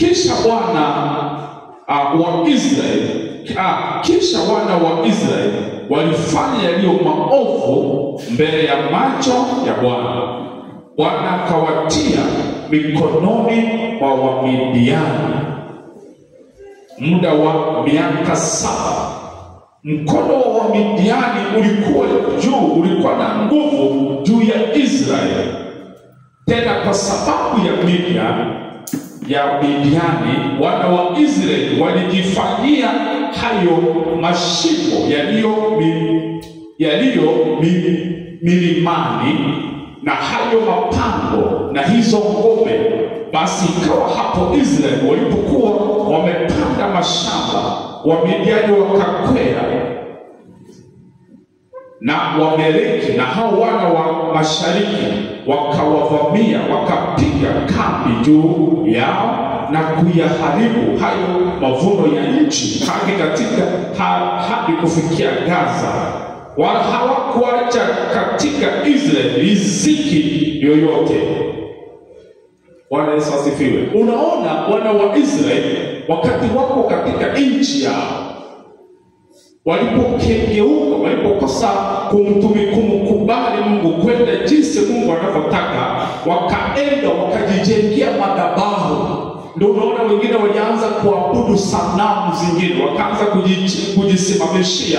kisha wana wa Israeli walifanya yaliyo maovu mbele ya macho ya Bwana. Bwana akawatia mikononi mwa Wamidiani muda wa miaka 7. Mkono wa Wamidiani ulikuwa na nguvu juu ya Israeli. Tena kwa sababu ya Midiani, wana wa Israeli walijifanyia hayo mashimo yaliyo milimani na hayo mapango na hizo ngome. Basi ikawa hapo Israeli walipokuwa wamepanda mashamba, Wamidiani wakakwea na Wameleki na hao wana wa mashariki wakawavamia, wakapiga kambi juu yao na kuyaharibu hayo mavuno ya nchi hadi kufikia Gaza. Wala hawakuacha katika Israeli riziki yoyote. Bwana Yesu asifiwe. Unaona, wana wa Israeli wakati wako katika nchi yao, walipokengeuka, walipokosa kumkubali Mungu kwenda jinsi Mungu anavyotaka, wakaenda wakajijengea madhabahu. Ndio unaona wengine walianza kuabudu sanamu zingine, wakaanza kujisimamishia.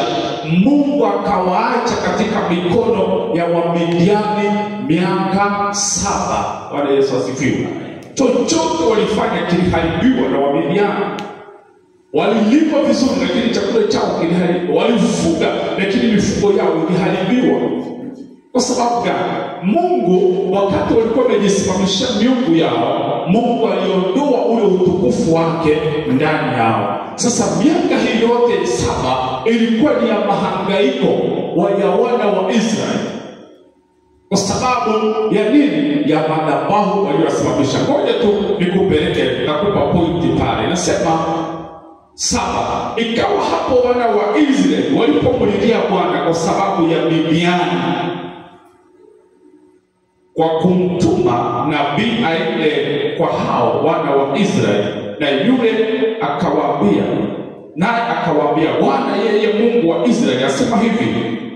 Mungu akawaacha katika mikono ya Wamidiani miaka 7. Bwana Yesu asifiwe. Chochote walifanya kiliharibiwa na Wamidiani. Walilima vizuri lakini chakula chao kiliharibiwa. Walifuga lakini mifugo yao iliharibiwa. Kwa sababu gani? Mungu wakati walikuwa wamejisimamishia miungu yao, Mungu aliondoa ule utukufu wake ndani yao. Sasa miaka hii yote 7 ilikuwa ni ya mahangaiko ya wana wa Israeli. Kwa sababu ya nini? Ya madhabahu waliosimamisha. Ngoja tu nikupeleke, nakupa pointi pale. Nasema 7, ikawa hapo wana wa Israeli walipomlilia Bwana kwa sababu ya Midiani, kwa kumtuma nabii aende kwa hao wana wa Israeli, na yule akawaambia, Bwana yeye Mungu wa Israeli asema hivi,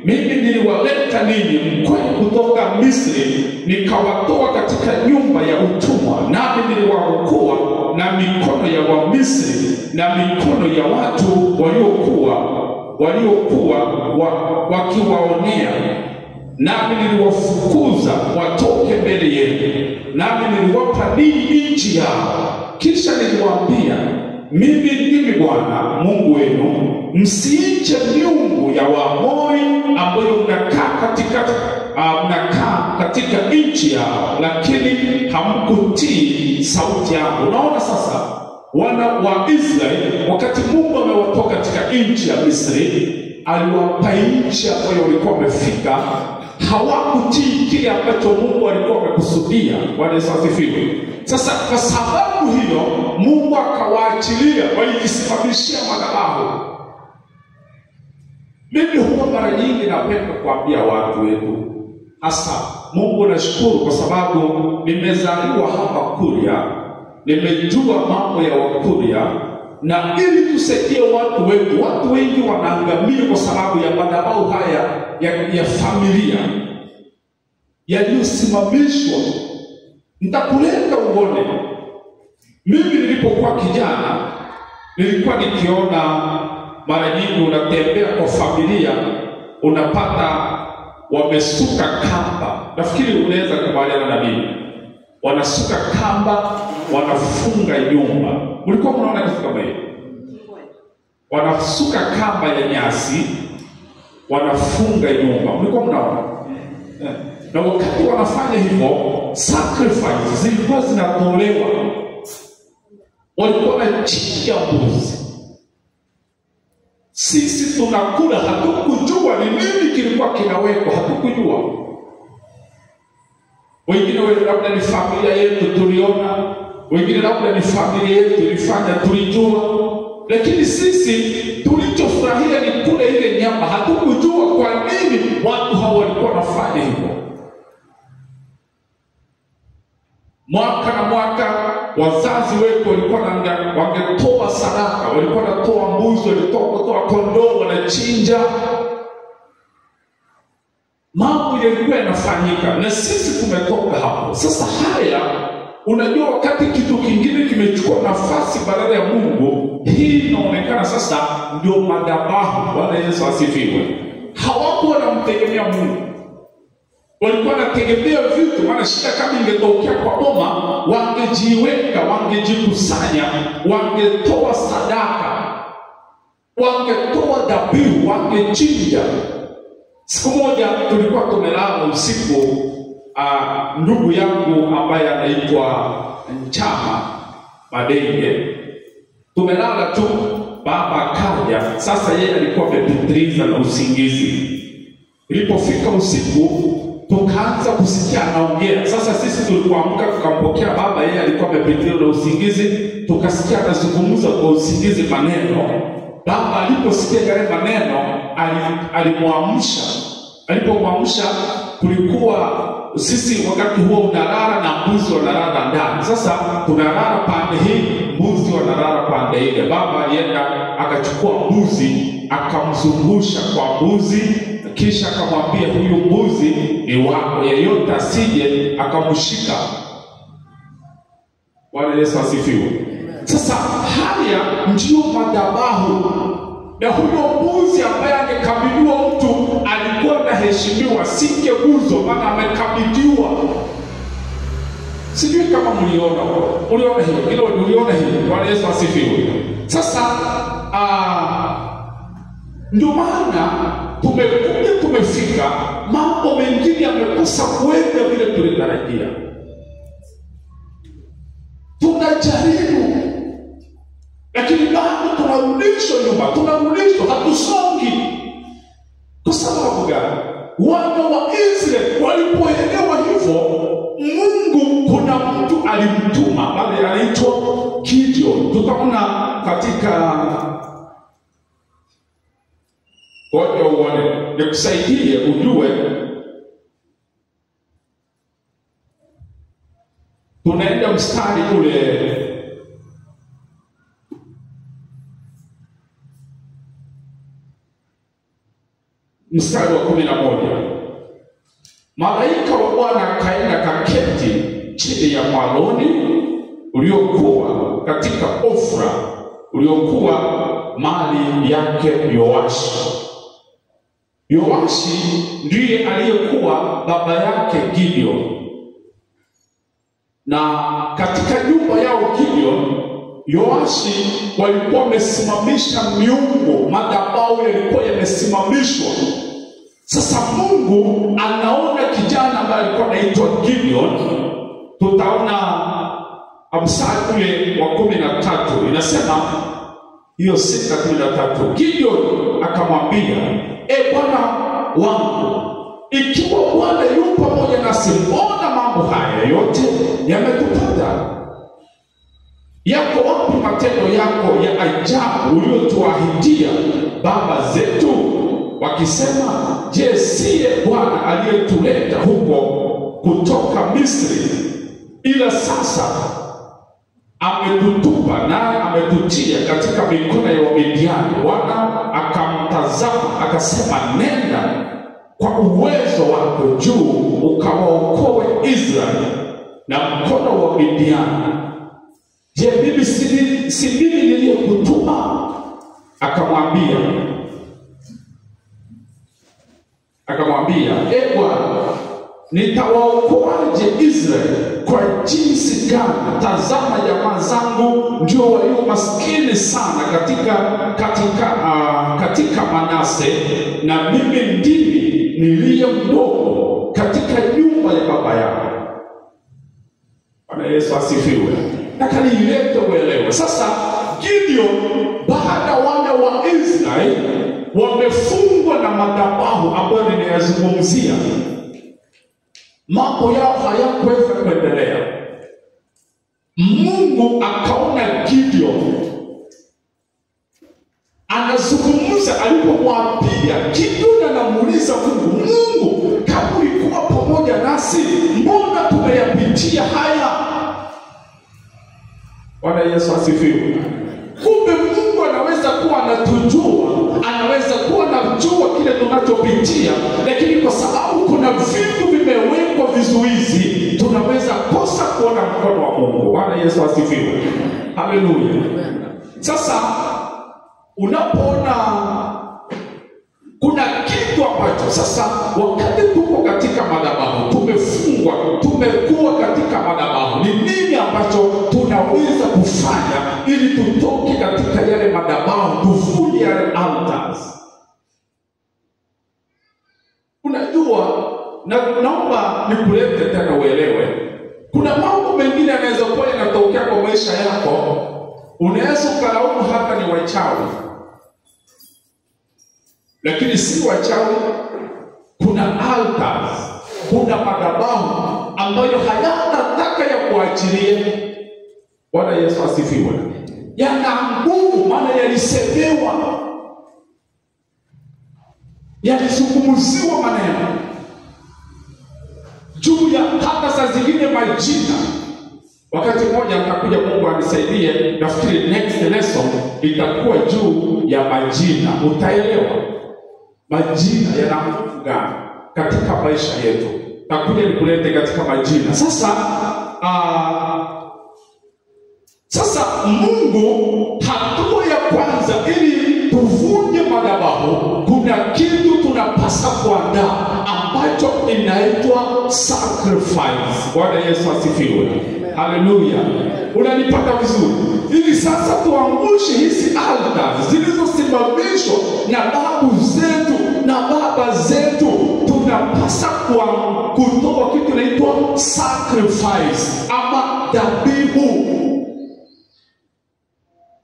mimi niliwaleta ninyi mkweli kutoka Misri, nikawatoa katika nyumba ya utumwa, nami niliwaokoa na mikono ya Wamisri na mikono ya watu waliokuwa wakiwaonea, nami niliwafukuza watoke mbele yenu, nami niliwapa ninyi nchi yao. Kisha niliwaambia, mimi ndimi Bwana Mungu wenu, msiiche miungu ya Waamori ambayo mnakaa katika nchi yao, lakini hamkutii sauti yangu. Unaona sasa, wana wa Israeli wakati Mungu amewatoa katika nchi ya Misri, aliwapa nchi ambayo walikuwa wamefika, hawakutii kile ambacho Mungu alikuwa amekusudia. Bwana Yesu asifiwe. Sasa kwa sababu hiyo Mungu akawaachilia walijisimamishia madhabahu. Mimi huwa mara nyingi napenda kuambia watu wetu, hasa Mungu nashukuru kwa sababu nimezaliwa hapa Kuria, nimejua mambo ya Wakuria, na ili tusaidie watu wetu. Watu wengi wanaangamia kwa sababu ya madhabahu haya ya familia yaliyosimamishwa. Nitakuleta uone. Mimi nilipokuwa kijana nilikuwa nikiona mara nyingi unatembea kwa familia, unapata wamesuka kamba. Nafikiri unaweza kubaliana na mimi. Wanasuka kamba, wanafunga nyumba. Mlikuwa mnaona kitu kama hiyo? Wanasuka kamba ya nyasi, wanafunga nyumba. Mlikuwa mnaona? Na wakati wanafanya hivyo, sacrifice zilikuwa zinatolewa. Walikuwa wanachinja mbuzi. Sisi tunakula, hatukujua ni nini kilikuwa kinawekwa, hatukujua. Wengine labda ni familia yetu tuliona, wengine labda ni familia yetu ilifanya tulijua, lakini sisi tulichofurahia ni kula ile nyama. Hatukujua kwa nini watu hao walikuwa wanafanya hivyo. Mwaka na mwaka wazazi wetu walikuwa wangetoa sadaka, walikuwa wanatoa mbuzi, walitoa kondoo, wanachinja. Mambo yalikuwa yanafanyika na sisi tumetoka hapo. Sasa haya, unajua wakati kitu kingine kimechukua nafasi badala ya Mungu, hii inaonekana sasa ndio madhabahu. Bwana Yesu asifiwe. Hawapo wanamtegemea Mungu, walikuwa wanategemea vitu. Maana shida kama ingetokea kwa boma, wangejiweka, wangejikusanya, wangetoa sadaka, wangetoa dhabihu, wangechinja. Siku moja tulikuwa tumelala usiku, ndugu yangu ambaye anaitwa Nchama Madenge, tumelala tu, baba akaja. Sasa yeye alikuwa amepitiliza na usingizi. Ilipofika usiku tukaanza kusikia anaongea. Sasa sisi tulipoamka tukampokea baba, yeye alikuwa amepitiliza na usingizi, tukasikia anazungumza kwa usingizi maneno. Baba aliposikia yale maneno alimwamsha. Alipomwamsha, kulikuwa sisi wakati huo unalala na mbuzi wanalala ndani. Sasa tunalala pande hii, mbuzi wanalala pande ile. Baba alienda akachukua mbuzi, akamzungusha kwa mbuzi, kisha akamwambia huyu mbuzi ni wako, yeyote asije akamshika. Bwana Yesu asifiwe. Sasa haya ndio madhabahu. Na huyo mbuzi ambaye angekabidhiwa mtu alikuwa anaheshimiwa, singeguzwa, maana amekabidhiwa. Sijui kama mliona hiyo, uliona hiyo. Bwana Yesu asifiwe. Sasa ndio maana tumefika, mambo mengine yamekosa kwenda vile tulitarajia. Tunajaribu, lakini bado tunarudishwa nyuma, hatusongi. Kwa sababu gani? Wana wa Israeli walipoelewa hivyo, Mungu kuna mtu alimtuma, bali anaitwa Gideon. Tutaona katika ngoja uone, nikusaidie ujue. Tunaenda mstari ule mstari wa 11. Malaika wa Bwana akaenda kaketi chini ya mwaloni uliokuwa katika Ofra, uliokuwa mali yake Yoashi. Yoashi ndiye aliyekuwa baba yake Gideon. Na katika nyumba yao Gideon, Yoashi walikuwa wamesimamisha miungu, madhabahu yalikuwa yamesimamishwa. Sasa Mungu anaona kijana ambaye alikuwa anaitwa Gideon. Tutaona mstari ule wa 13, inasema hiyo 6:13. Gideon akamwambia, Bwana wangu, ikiwa Bwana yupo pamoja nasi, mbona mambo haya yote yametupata? Yako wapi matendo yako ya ajabu uliyotuahidia baba zetu, wakisema, je, siye Bwana aliyetuleta huko kutoka Misri? Ila sasa ametutupa naye ametutia katika mikono ya Wamidiani. Bwana akamtazama akasema, nenda kwa uwezo wako juu ukawaokoe Israeli na mkono wa Midiani. Je, mimi si mimi niliyekutuma? Akamwambia, Bwana, nitawaokoaje Israeli kwa jinsi gani? Tazama, jamaa zangu ndio walio maskini sana katika Manase, na mimi ndimi niliye mdogo katika nyumba ya baba yangu. Bwana Yesu asifiwe. Nataka nilete uelewe. Sasa Gideon, baada wana wa Israeli wamefungwa na madhabahu ambayo ninayazungumzia, mambo yao hayakuweza kuendelea. Mungu akaona Gideon anazungumza. Alipomwapia, Gideon anamuuliza Mungu, kama ulikuwa pamoja nasi, mbona tumeyapitia haya? Bwana Yesu asifiwe. Kumbe Mungu anaweza kuwa anatujua, anaweza kuwa anajua kile tunachopitia, lakini kwa sababu kuna vitu vimewekwa vizuizi, tunaweza kosa kuona mkono wa Mungu. Bwana Yesu asifiwe. Haleluya. Sasa unapoona kuna kitu ambacho sasa wakati tuko katika madhabahu, tumefungwa, tumekuwa katika madhabahu, ni nini ambacho tunaweza kufanya ili tutoke katika yale madhabahu, tuvunje yale altars? Unajua, naomba nikulete tena uelewe, kuna mambo mengine yanaweza kuwa yanatokea kwa maisha yako, unaweza ukalaumu hata ni wachawi, lakini si wachawi. Kuna altars, kuna madhabahu ambayo hayana taka ya kuachilia. Bwana Yesu asifiwe. Yana nguvu, maana yalisemewa, yalizungumziwa maneno juu ya hata saa zingine majina. Wakati mmoja nitakuja, Mungu anisaidie, nafikiri next lesson itakuwa juu ya majina. Utaelewa majina yana nguvu gani katika maisha yetu. Takuja nikulete katika majina. Sasa Mungu, hatua ya kwanza ili tuvunje madhabahu, kuna kitu tunapaswa kuandaa ambacho inaitwa sacrifice. Bwana Yesu asifiwe. Haleluya. Unanipata vizuri? Ili sasa tuangushe hizi altars zilizosimamishwa na babu zetu na baba zetu, tunapaswa kutoa kitu kinaitwa sacrifice ama dhabihu.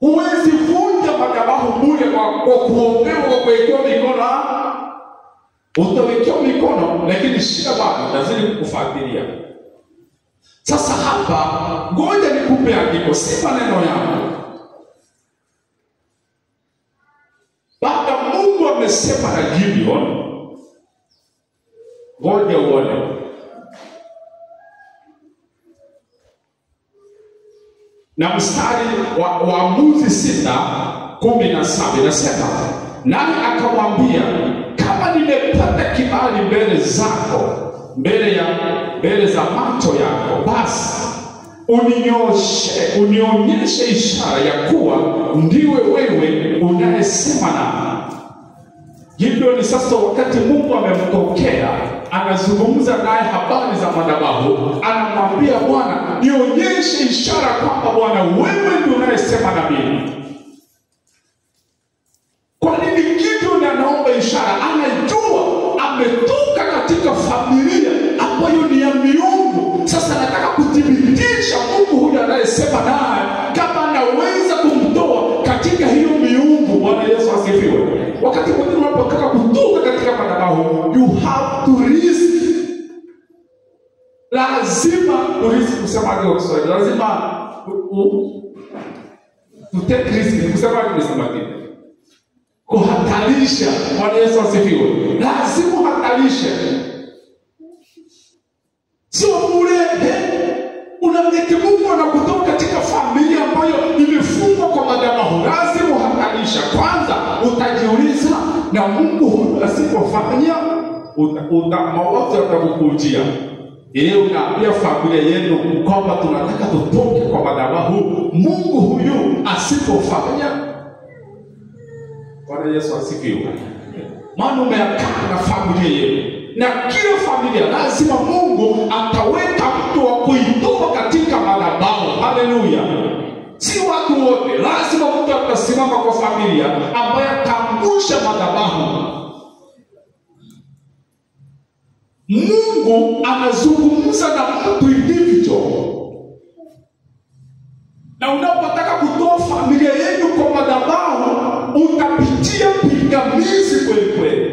Huwezi vunja madhabahu bure kwa kuombewa, kwa kuwekewa mikono. Utawekewa mikono, lakini shida bado lazima kukufuatilia. Sasa hapa ngoja nikupe andiko, si maneno yangu. Baada Mungu amesema na Gideon, ngoja uone. Na mstari wa Waamuzi 6:17 inasema, naye akamwambia, kama nimepata kibali mbele zako, mbele za macho yako, basi unionyeshe ishara ya kuwa ndiwe wewe unayesema nami. Hivyo ni sasa wakati Mungu amemtokea, anazungumza naye habari za madhabahu, anamwambia Bwana, nionyeshe ishara kwamba Bwana wewe ndiye unayesema na mimi. Kwa nini Gideon anaomba ishara? Anajua ametoka katika familia ambayo ni ya miungu. Sasa nataka kuthibitisha Mungu huyu anayesema naye kama anaweza kumtoa katika hiyo miungu. Bwana Yesu asifiwe. Wakati mwingine unapotaka kutoka katika madhabahu, you have to risk. Lazima urisk. Kusema ndio Kiswahili, lazima to take risk. Kusema ndio kuhatarisha. Bwana Yesu asifiwe. Lazima uhatarishe. Sio bure. Unamleta Mungu na kutoka katika familia ambayo imefungwa kwa madhabahu. Lazima uhatarisha. Kwanza utajiuliza, na Mungu huyu asipofanya, mawazo yatakukujia. Unaambia familia yenu kwamba tunataka tutoke kwa madhabahu, Mungu huyu asipofanya. Bwana Yesu asifiwe. Maana umekaa na familia yenu, na kila familia lazima Mungu ataweka mtu wa kuitoa katika madhabahu. Haleluya. Si watu wote, lazima mtu atasimama kwa familia ambaye ataangusha madhabahu. Mungu anazungumza na mtu individual. Na unapotaka kutoa familia yenu kwa madhabahu, utapitia pingamizi kweli kweli.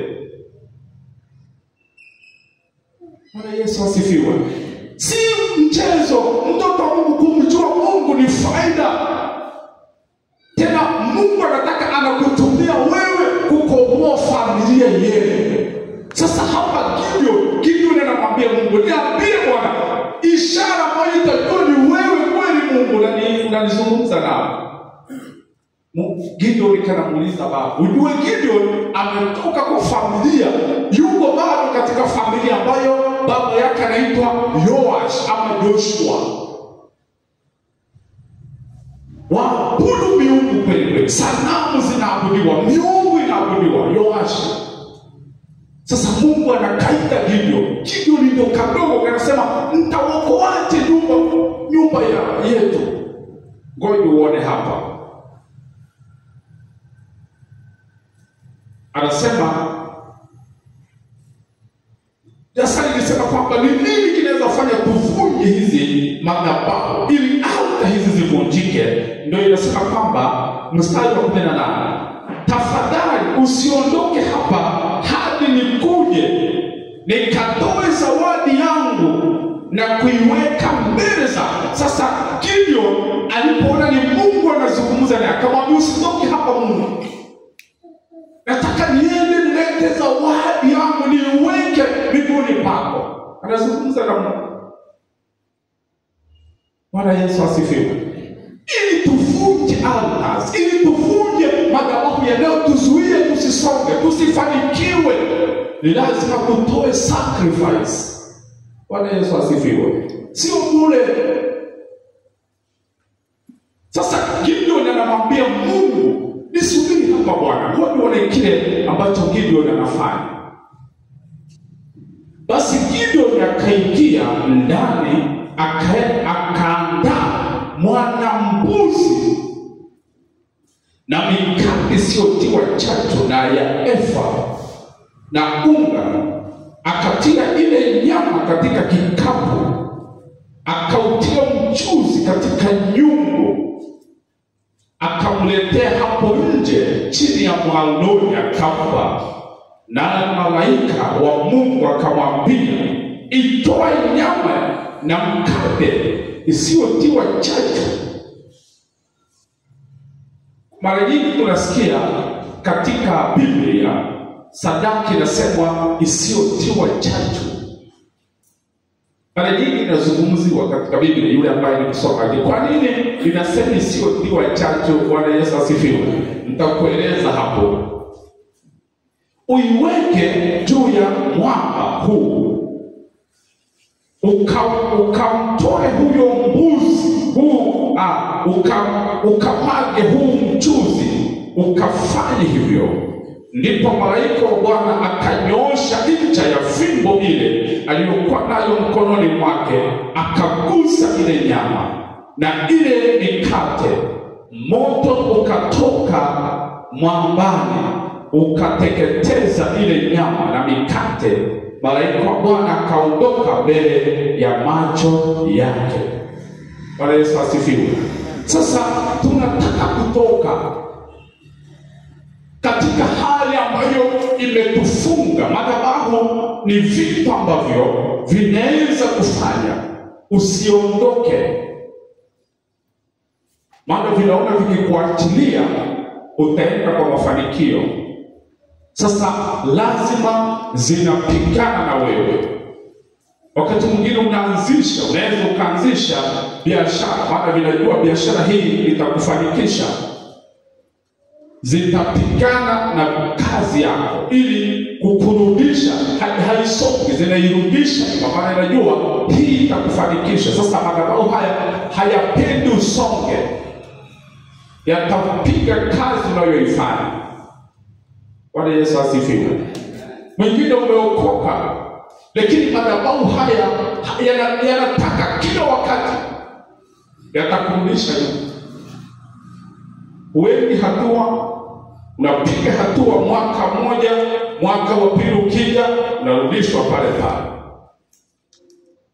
Bwana Yesu asifiwe. Si mchezo. Mtoto wa Mungu kumjua Mungu ni faida. Tena Mungu anataka anakutumia wewe kukomboa familia yenu. Sasa hapa Gideon anamwambia Mungu, niambie Bwana ishara ambayo itakuwa ni wewe kweli Mungu, na nalizungumza nao. Gideon kanamuuliza baba. Ujue Gideon ametoka kwa familia, yuko bado katika familia ambayo baba yake anaitwa Yoash ama Joshua. Waabudu miungu kweli, sanamu zinaabudiwa, miungu inaabudiwa. Yoash. Sasa Mungu anakaita Gideon. Gideon ndio kadogo kanasema nitaokoaje nyumba yetu. Ngoja uone hapa. Anasema Jasari alisema kwamba ni nini kinaweza kufanya tuvunje hizi madhabahu ili alta hizi zivunjike. Ndio inasema kwamba mstari wa 18, tafadhali usiondoke hapa hadi nikuje nikatoe zawadi yangu na kuiweka mbele zako. Sasa Gideon alipoona ni Mungu anazungumza naye, akamwambia usiondoke hapa Mungu. Nataka niende nilete zawadi yangu niweke miguuni pako. Anazungumza na Mungu. Bwana Yesu asifiwe. Ili tuvunje altars, ili tuvunje madhabahu yanayotuzuia tusisonge, tusifanikiwe, ni lazima tutoe sacrifice. Bwana Yesu asifiwe. Sio bure. Sasa Gideon anamwambia Mungu, nisubiri hapa Bwana, ngoja uone kile ambacho Gideon anafanya. Basi Gideon akaingia ndani, akaandaa mwana-mbuzi na mikate isiyotiwa chachu na ya efa na unga, akatia ile nyama katika kikapu, akautia mchuzi katika nyungu, akamletea hapo nje chini ya mwaloni akampa. Na malaika wa Mungu akamwambia, itoe nyama na mkate isiyotiwa chachu. Mara nyingi tunasikia katika Biblia sadaka inasemwa isiyotiwa chachu. Mara nyingi inazungumziwa katika Biblia, yule ambaye ni msomaji, kwa nini inasema isiyotiwa chachu? Bwana Yesu asifiwe. Nitakueleza hapo. Uiweke juu ya mwamba huu, ukamtoe huyo mbuzi huu, ukamage huu mchuzi, ukafanye hivyo. Ndipo malaika wa Bwana akanyoosha ncha ya fimbo ile aliyokuwa nayo mkononi mwake, akagusa ile nyama na ile mikate. Moto ukatoka mwambani ukateketeza ile nyama na mikate. Malaika wa Bwana akaondoka mbele ya macho yake. Bwana Yesu asifiwe. Sasa tunataka kutoka katika hali ambayo imetufunga. Madhabahu ni vitu ambavyo vinaweza kufanya usiondoke, maana vinaona vikikuachilia utaenda kwa mafanikio. Sasa lazima zinapigana na wewe. Wakati mwingine unaweza ukaanzisha biashara, maana vinajua biashara hii itakufanikisha. Zitapigana na kazi yako ili kukurudisha, haisoki, zinairudisha kwa maana inajua hii itakufanikisha. Sasa madhabahu haya hayapendi usonge, yatapiga kazi unayoifanya. Bwana Yesu asifiwe. Mwingine umeokoka, lakini madhabahu haya yanataka kila wakati yatakurudisha. Wewe hatua, unapiga hatua mwaka mmoja, mwaka wa pili ukija unarudishwa pale pale,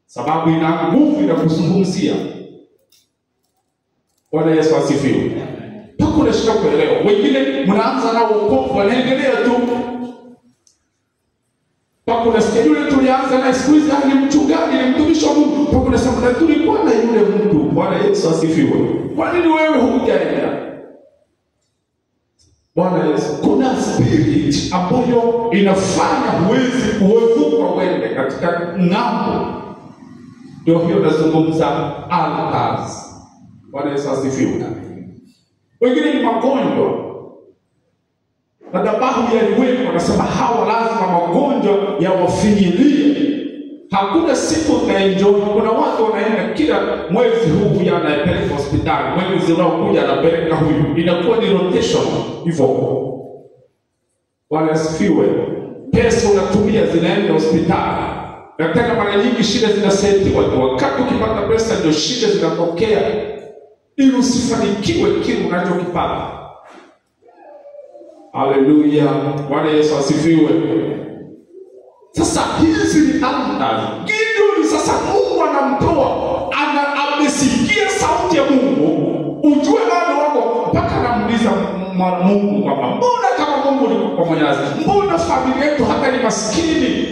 sababu ina nguvu inakuzungumzia. Bwana Yesu asifiwe. Pako unashika kuelewa. Wengine mnaanza na wokovu, wanaendelea tu. Pako unasikia yule tulianza na siku hizi ni mchungaji, ni mtumishi wa Mungu. Pako unasema tulikuwa na yule mtu. Bwana Yesu asifiwe. Kwa nini wewe hujaenda? Bwana Yesu, kuna spirit ambayo inafanya huwezi kuevuka uende katika ng'ambo. Ndio hiyo nazungumza altars. Bwana Yesu asifiwe. Wengine ni magonjwa. Madhabahu yaliwekwa, nasema hawa lazima magonjwa yawafinyilie. Hakuna siku utaenjoy. Kuna watu wanaenda kila mwezi huu anapeleka hospitali, mwezi unaokuja anapeleka huyu. Inakuwa ni rotation hivyo. Bwana asifiwe. Pesa unatumia zinaenda hospitali. Na tena mara nyingi shida zinaseti watu. Wakati ukipata pesa ndio shida zinatokea. Ili usifanikiwe kile unachokipata. Haleluya. Bwana Yesu asifiwe. Sasa hizi ni anga. Gideon sasa Mungu anamtoa, amesikia sauti ya Mungu. Ujue bado wako mpaka anamuuliza Mungu kwamba mbona kama Mungu ni pamoja nasi? Mbona familia yetu hata ni maskini?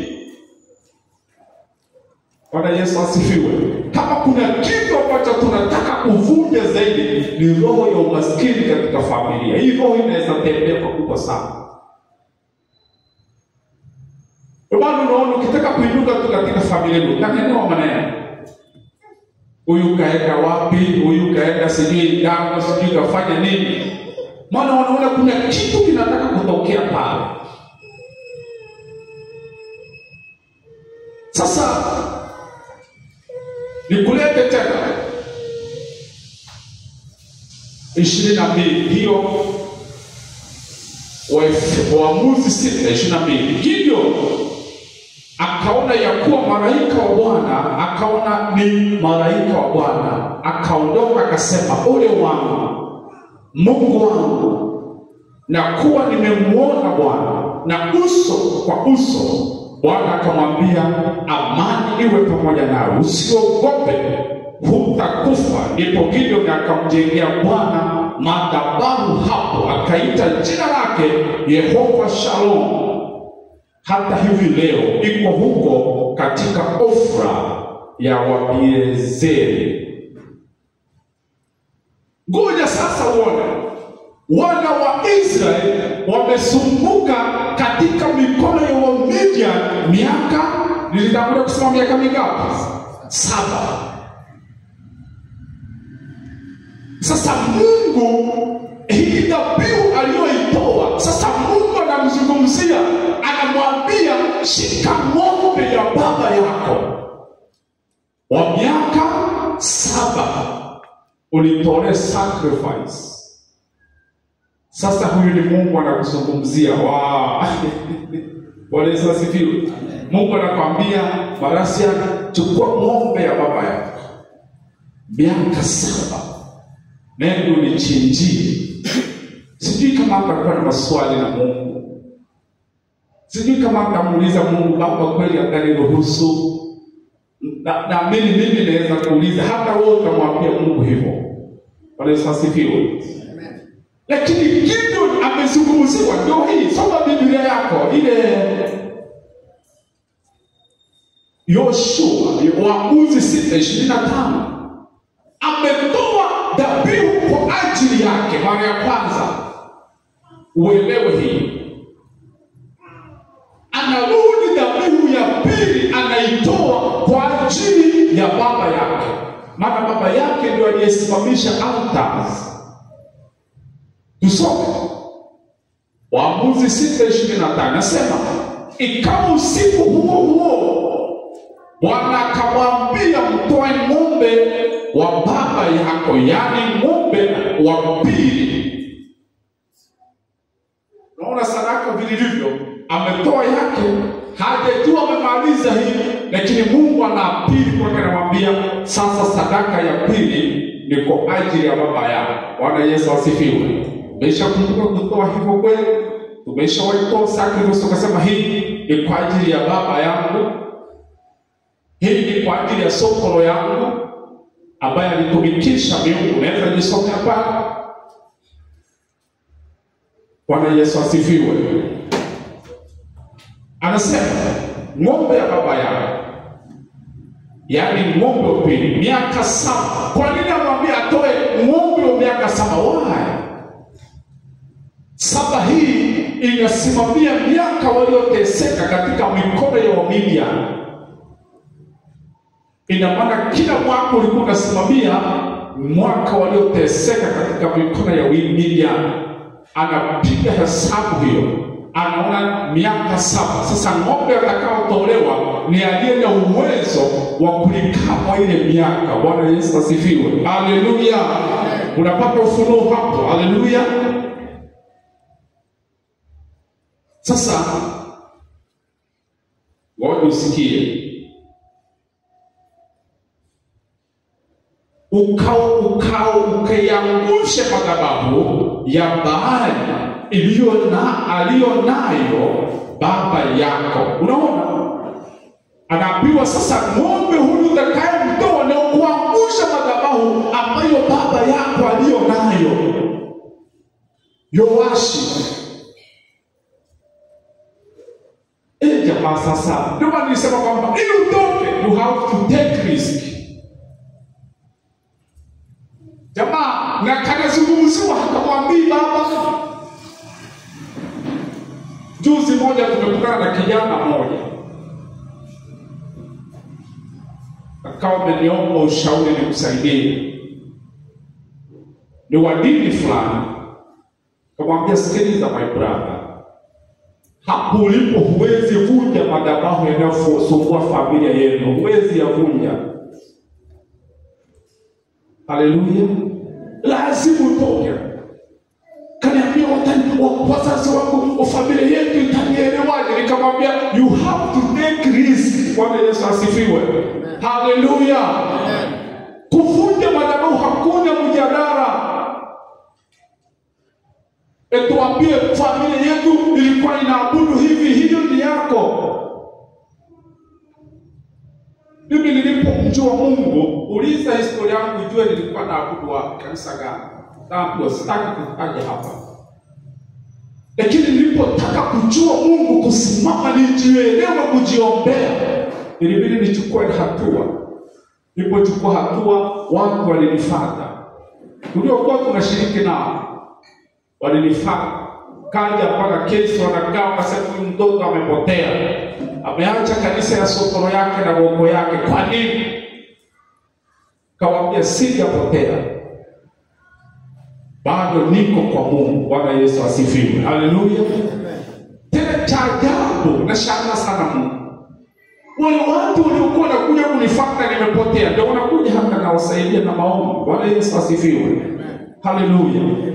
Bwana Yesu asifiwe. Kama kuna kitu ambacho tunataka kuvunja zaidi ni roho ya umaskini katika familia. Hii roho inaweza tembea kwa kubwa sana. Bado unaona ukitaka kuinuka tu katika familia yako, utanenewa maneno. Huyu kaenda wapi? Huyu kaenda sijui damu, sijui kafanya nini? Maana wanaona kuna kitu kinataka kutokea pale. Sasa nikulete tena 22 hiyo Waamuzi 6:22. Gideon akaona ya kuwa malaika wa Bwana, akaona ni malaika wa Bwana, akaondoka akasema, ole wangu Mungu wangu, na kuwa nimemuona Bwana na uso kwa uso. Bwana akamwambia, amani iwe pamoja nawe, usiogope, hutakufa. Ndipo Gideon akamjengea Bwana madhabahu hapo, akaita jina lake Yehova Shalom. Hata hivi leo iko huko katika Ofra ya Wabiezeri. Ngoja sasa uone, wana wa Israeli wamesumbuka katika mikono ya Wamidian miaka, nilitangulia kusema miaka mingapi? 7. Sasa Mungu hii dhabihu aliyoitoa, sasa Mungu anamzungumzia, anamwambia shika ng'ombe ya baba yako wa miaka 7 ulitolea sacrifice. Sasa huyu ni Mungu anakuzungumzia. Bwana Yesu asifiwe. Mungu anakwambia, Marasia, chukua ng'ombe ya baba yako miaka 7, nenda unichinjie. Sijui kama atakuwa na maswali na Mungu. Sijui kama atamuuliza Mungu, Baba kweli ataniruhusu? Na mimi naweza kuuliza, hata wewe utamwambia Mungu hivyo. Bwana Yesu asifiwe. Lakini Gideon amezungumziwa. Ndio hii, soma Biblia yako ile Yoshua Waamuzi 6:25. Ametoa dhabihu kwa ajili yake mara ya kwanza. Uelewe hii. Anarudi dhabihu ya pili anaitoa kwa ajili ya baba yake. Maana baba yake ndio aliyesimamisha altars. Tusome Waamuzi 6:25. Nasema, ikawa usiku huo huo Bwana akamwambia, mtoe ng'ombe wa baba yako, yani ng'ombe wa pili. Naona sadaka vilivyo, ametoa yake, hajajua amemaliza hii, lakini Mungu anapili kwa anamwambia, sasa sadaka ya pili ni kwa ajili ya baba yako. Bwana Yesu asifiwe. Umeshakumbuka kutoa hivyo kweli? Tumeshawaitoa sacrifice, ukasema hii ni kwa ajili ya baba yangu, hii ni kwa ajili ya sokolo yangu ambaye alitumikisha Mungu. Unaweza nisomea pale? Bwana Yesu asifiwe. Anasema ng'ombe ya baba yako, yani ng'ombe wa pili, miaka 7. Kwa nini amwambia atoe ng'ombe wa miaka 7? Why? 7 hii inasimamia miaka walioteseka katika mikono ya Wamidian. Ina maana kila mwaka ulikuwa unasimamia mwaka walioteseka katika mikono ya Midian. Anapiga hesabu hiyo, anaona miaka 7. Sasa ng'ombe atakaotolewa ni aliye na uwezo wa kulikama ile miaka. Bwana Yesu asifiwe. Haleluya. Unapata ufunuo hapo. Haleluya. Sasa ngoja usikie. Ukayangushe madhabahu ya Baali aliyonayo baba yako. Unaona? Anaambiwa sasa ng'ombe huyu utakayemtoa na kuangusha madhabahu ambayo baba yako aliyonayo. Yoashi. Jamaa sasa, ndio maana nilisema kwamba ili utoke you have to take risk. Jamaa na kanazungumziwa hakamwambii baba. Juzi moja tumekutana na kijana mmoja, akawa ameniomba ushauri nikusaidie. Ni wa dini fulani. Kamwambia, sikiliza my brother, hapo ulipo huwezi vunja madhabahu yanayosumbua familia yenu. Huwezi yavunja. Haleluya. Lazima utoke. Kaniambia wazazi wangu wa familia yetu itanielewaje? Nikamwambia you have to take risk. Bwana Yesu asifiwe. Haleluya. Kuvunja madhabahu hakuna mjadala. Tuambie familia yetu ilikuwa inaabudu hivi, hiyo ni yako. Mimi nilipomjua Mungu, uliza historia yangu ujue nilikuwa naabudu wapi, kanisa gani. Ndio sitaki kufanya hapa. Lakini nilipotaka kujua Mungu, kusimama nijielewe, kujiombea, ilibidi nichukue hatua. Nilipochukua hatua, watu walinifuata. Tuliokuwa tunashiriki nao walinifuata. Kaja mpaka kesho wanakaa wakasema huyu mtoto amepotea. Ameacha kanisa ya sokoro yake na gongo yake. Kwa nini? Kawaambia sijapotea. Bado niko kwa Mungu. Bwana Yesu asifiwe. Haleluya. Tena cha ajabu na shangana sana Mungu. Wale watu waliokuwa wanakuja kunifuata nimepotea, ndio wanakuja hata na wasaidia na maombi. Bwana Yesu asifiwe. Haleluya.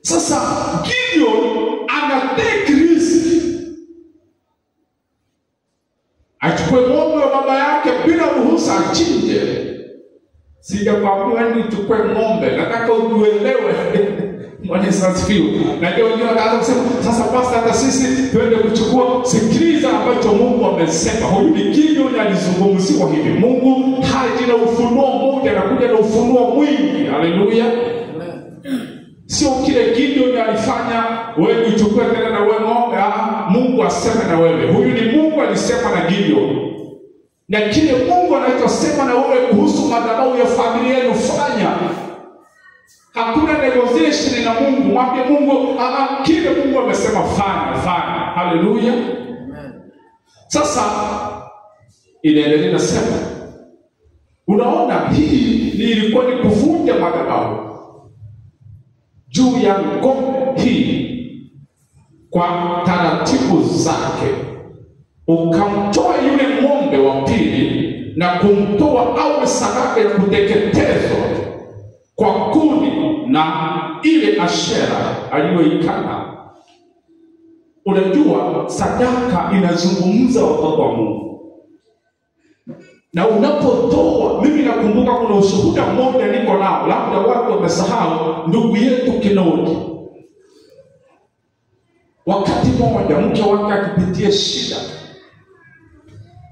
Sasa Gideon ana take risk. Achukue ng'ombe wa baba yake bila ruhusa achinje. Sijakwambia nichukue ng'ombe, nataka uelewe. Bwana Yesu asifiwe. Na ndio wengine wakaanza kusema sasa pastor, hata sisi twende kuchukua. Sikiliza ambacho Mungu amesema. Huyu ni Gideon alizungumziwa hivi. Mungu haji na ufunuo mmoja, anakuja na ufunuo mwingi. Haleluya. Sio kile Gideon alifanya wewe uchukue tena na wewe ng'ombe. Mungu aseme na wewe. Huyu ni Mungu alisema na Gideon. Na kile Mungu anachosema na wewe kuhusu madhabahu ya familia yenu fanya. Hakuna negotiation na Mungu. Mwambie Mungu, kile Mungu amesema fanya. Haleluya. Sasa inaendelea nasema, unaona hii ilikuwa ni kuvunja madhabahu juu ya ng'ombe hii kwa taratibu zake. Ukamtoa yule ng'ombe wa pili na kumtoa awe sadaka ya kuteketezwa kwa kuni na ile Ashera aliyoikana. Unajua sadaka inazungumza watoto wa Mungu. Na unapotoa, mimi nakumbuka kuna ushuhuda mmoja niko nao, labda watu wamesahau, ndugu yetu Kinodi. Wakati mmoja mke wake akipitia shida.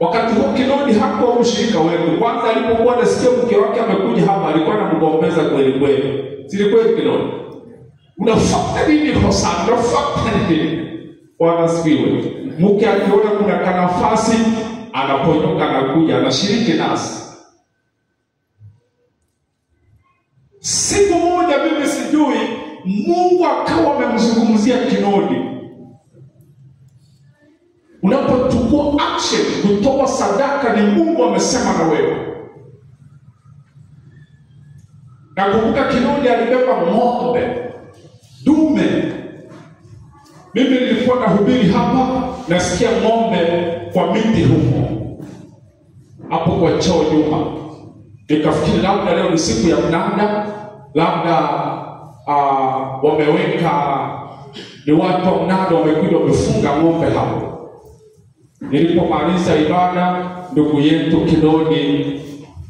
Wakati huo Kinodi hakuwa mshirika wetu. Kwanza alipokuwa anasikia mke wake amekuja hapa, alikuwa anamgombeza kweli kweli. Si kweli Kinodi? Unafuata nini kosa? Unafuata nini? Bwana asifiwe. Mke akiona kuna kanafasi, anaponyoka na kuja anashiriki nasi. Siku moja mimi sijui, Mungu akawa amemzungumzia Kinodi. Unapochukua action kutoa sadaka, ni Mungu amesema na wewe. Nakumbuka Kinoni alibeba ng'ombe dume. Mimi nilikuwa nahubiri hapa, nasikia ng'ombe kwa miti huko hapo kwa choo nyuma. Nikafikiri labda leo ni siku ya mnada, labda wameweka ni watu wa mnada wamekuja wamefunga ng'ombe hapo. Nilipomaliza ibada, ndugu yetu Kinoni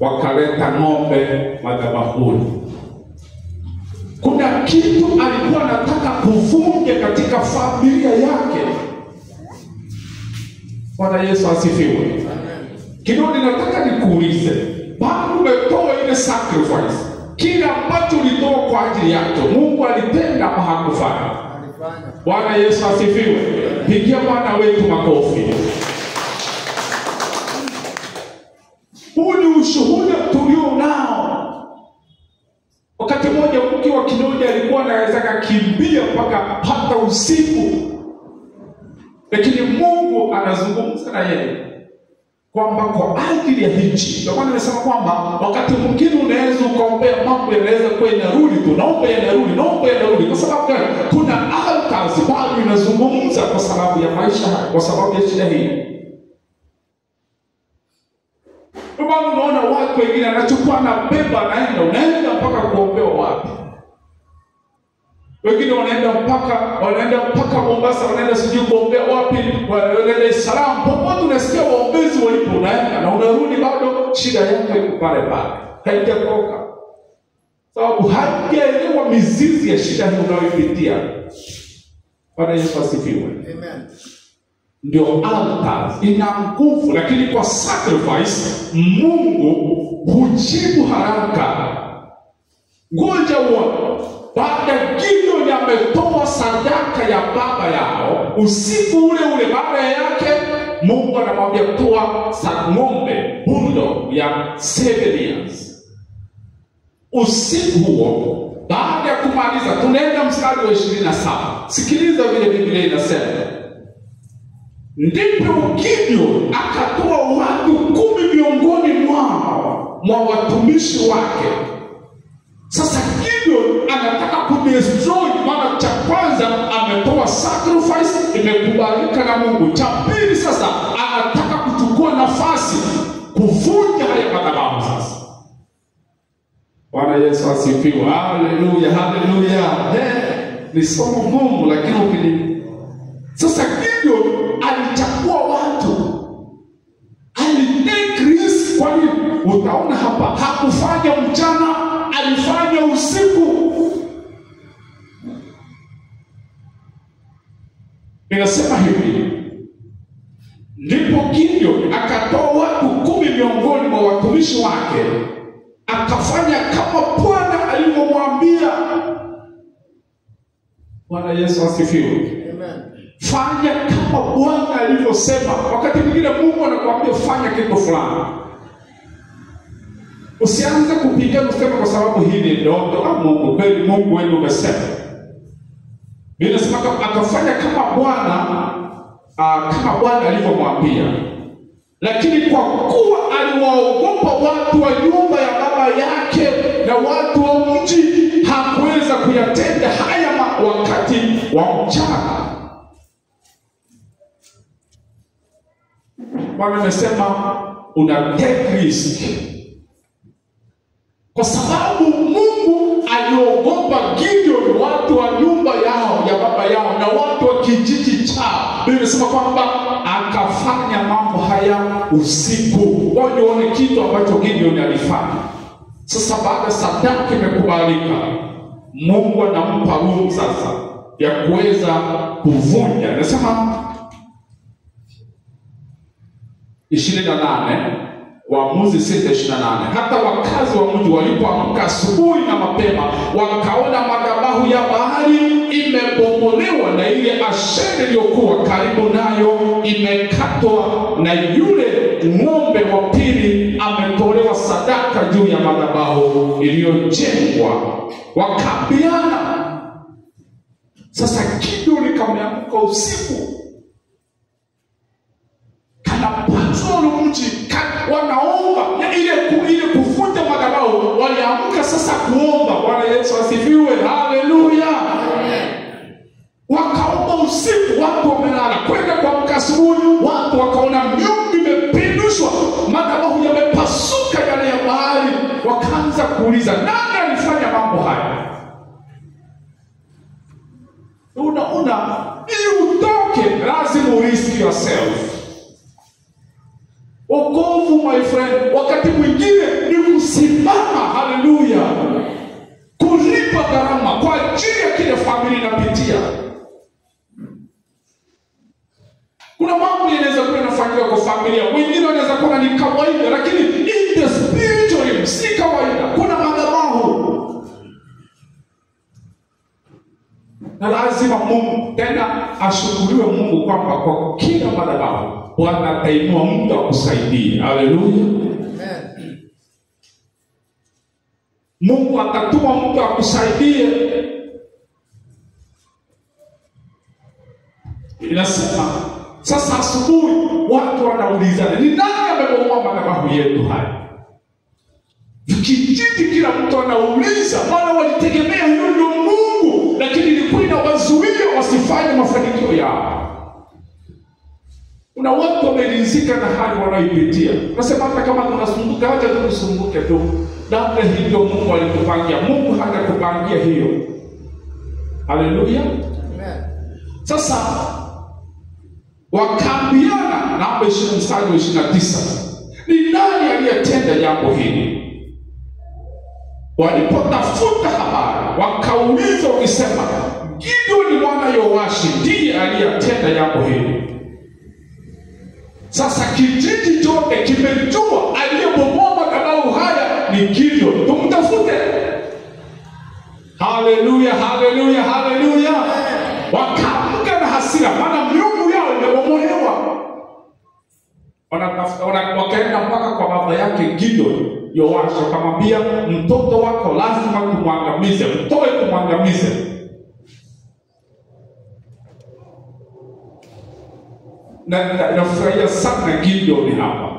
wakaleta ng'ombe madhabahuni. Kuna kitu alikuwa anataka kuvunja katika familia yake. Bwana Yesu asifiwe. Kinoni, nataka nikuulize, baada umetoa ile sacrifice, kile ambacho ulitoa kwa ajili yake, Mungu alitenda ama hakufanya? Bwana Yesu asifiwe. Pigia Bwana wetu makofi. Huu ni ushuhuda tulio nao. Wakati mmoja mke wa Kinoni alikuwa anaweza kukimbia mpaka hata usiku, lakini Mungu anazungumza na yeye kwamba kwa ajili ya hichi. Ndio maana nimesema kwamba wakati mwingine unaweza ukaombea mambo yanaweza kuwa yanarudi tu, naomba yanarudi. Kwa sababu gani? Kuna altars bado inazungumza kwa sababu ya maisha haya, kwa sababu ya shida hii. Bado unaona watu wengine anachukua na beba unaenda mpaka kuombewa wapi? Wengine wanaenda mpaka Mombasa, wanaenda sijui kuombea wapi, wanaenda Dar es Salaam. Popote unasikia waombezi walipo, unaenda na unarudi, bado shida yako iko pale pale, haijatoka. Sababu haijaelewa mizizi ya shida hiyo unayopitia. Bwana Yesu asifiwe. Amen. Ndio altars ina nguvu, lakini kwa sacrifice Mungu hujibu haraka. Ngoja uone, baada Gideon ametoa sadaka ya baba yao, usiku ule baada yake Mungu anamwambia toa ng'ombe bulldog ya 7 years. Usiku huo baada ya kumaliza, tunaenda mstari wa 27. Sikiliza vile Biblia inasema. Ndipo Gideon akatoa watu 10 miongoni mwa watumishi wake. Sasa Gideon anataka kudestroy, maana cha kwanza ametoa sacrifice, imekubalika na Mungu. Cha pili sasa anataka kuchukua nafasi kuvunja haya madhabahu sasa. Bwana Yesu asifiwe. Haleluya, haleluya. Ni somo gumu, lakini sasa Gideon alichukua watu, alitake risk. Kwa hiyo utaona hapa hakufanya mchana, alifanya usiku. Inasema hivi, ndipo Gideon akatoa watu 10 miongoni mwa watumishi wake, akafanya kama Bwana alivyomwambia. Bwana Yesu asifiwe. Fanya kama Bwana alivyosema. Wakati mwingine Mungu anakuambia fanya kitu fulani, usianze kupigana useme kwa sababu hii ni ndoto. Mungu kweli, Mungu wewe umesema. Biblia inasema akafanya kama Bwana alivyomwambia. Lakini kwa kuwa aliwaogopa watu wa nyumba ya baba yake na watu wa mji, hakuweza kuyatenda haya wakati wa mchana. Bwana amesema una take risk, kwa sababu Mungu aliogopa Gideon, watu wa nyumba yao ya baba yao na watu wa kijiji chao. Biblia inasema kwamba akafanya mambo haya usiku. Waone kitu ambacho Gideon alifanya. Sasa baada sadaka imekubalika, Mungu anampa roho sasa ya kuweza kuvunja. Anasema 28, Waamuzi 6:28. Hata wakazi wa mji walipoamka asubuhi na mapema, wakaona madhabahu ya Baali imebomolewa na ile Ashera iliyokuwa karibu nayo imekatwa, na yule ng'ombe wa pili ametolewa sadaka juu ya madhabahu iliyojengwa. Wakaambiana. Sasa Gideon kameamka usiku, patrol mji, wanaomba ile kuvunja madhabahu. Waliamka sasa kuomba. anajiuliza nani alifanya mambo haya? Unaona, ili utoke lazima urisk yourself. Wokovu, my friend, wakati mwingine ni kusimama, haleluya, kulipa gharama kwa ajili ya kile familia inapitia. Kuna mambo yanaweza kuwa yanafanyika kwa familia, wengine wanaweza kuwa ni kawaida, lakini in the spiritual realm si kawaida. Kuna madhabahu. Na lazima Mungu tena ashukuriwe Mungu kwamba kwa kila madhabahu Bwana atainua mtu akusaidia. Haleluya. Amen. Mungu atatuma mtu akusaidie. Inasema sasa asubuhi watu wanaulizana, ni nani amebomoa madhabahu yetu haya? Kijiji kila mtu anauliza, maana walitegemea hiyo ndio Mungu, lakini ilikuwa inawazuia wasifanye mafanikio yao. Kuna watu wameridhika na hali wanayoipitia. Unasema hata kama tunasumbuka, acha tusumbuke tu. Labda hivyo Mungu alitupangia. Mungu hajakupangia hiyo. Haleluya. Amen. Sasa wakaambiana, na 29, ni nani aliyetenda jambo hili? Walipotafuta habari, wakauliza wakisema, Gideoni mwana Yoashi ndiye aliyetenda jambo hili. Sasa kijiji chote kimejua aliyebomoa madhabahu haya ni Gideoni. Tumtafute. Haleluya, haleluya, haleluya. Wakaamka na hasira, maana miungu yao imebomolewa. Wakaenda mpaka kwa baba yake Gideoni, Yoashi, akamwambia, mtoto wako lazima tumwangamize, mtoe tumwangamize. Na nafurahia sana Gideoni hapa.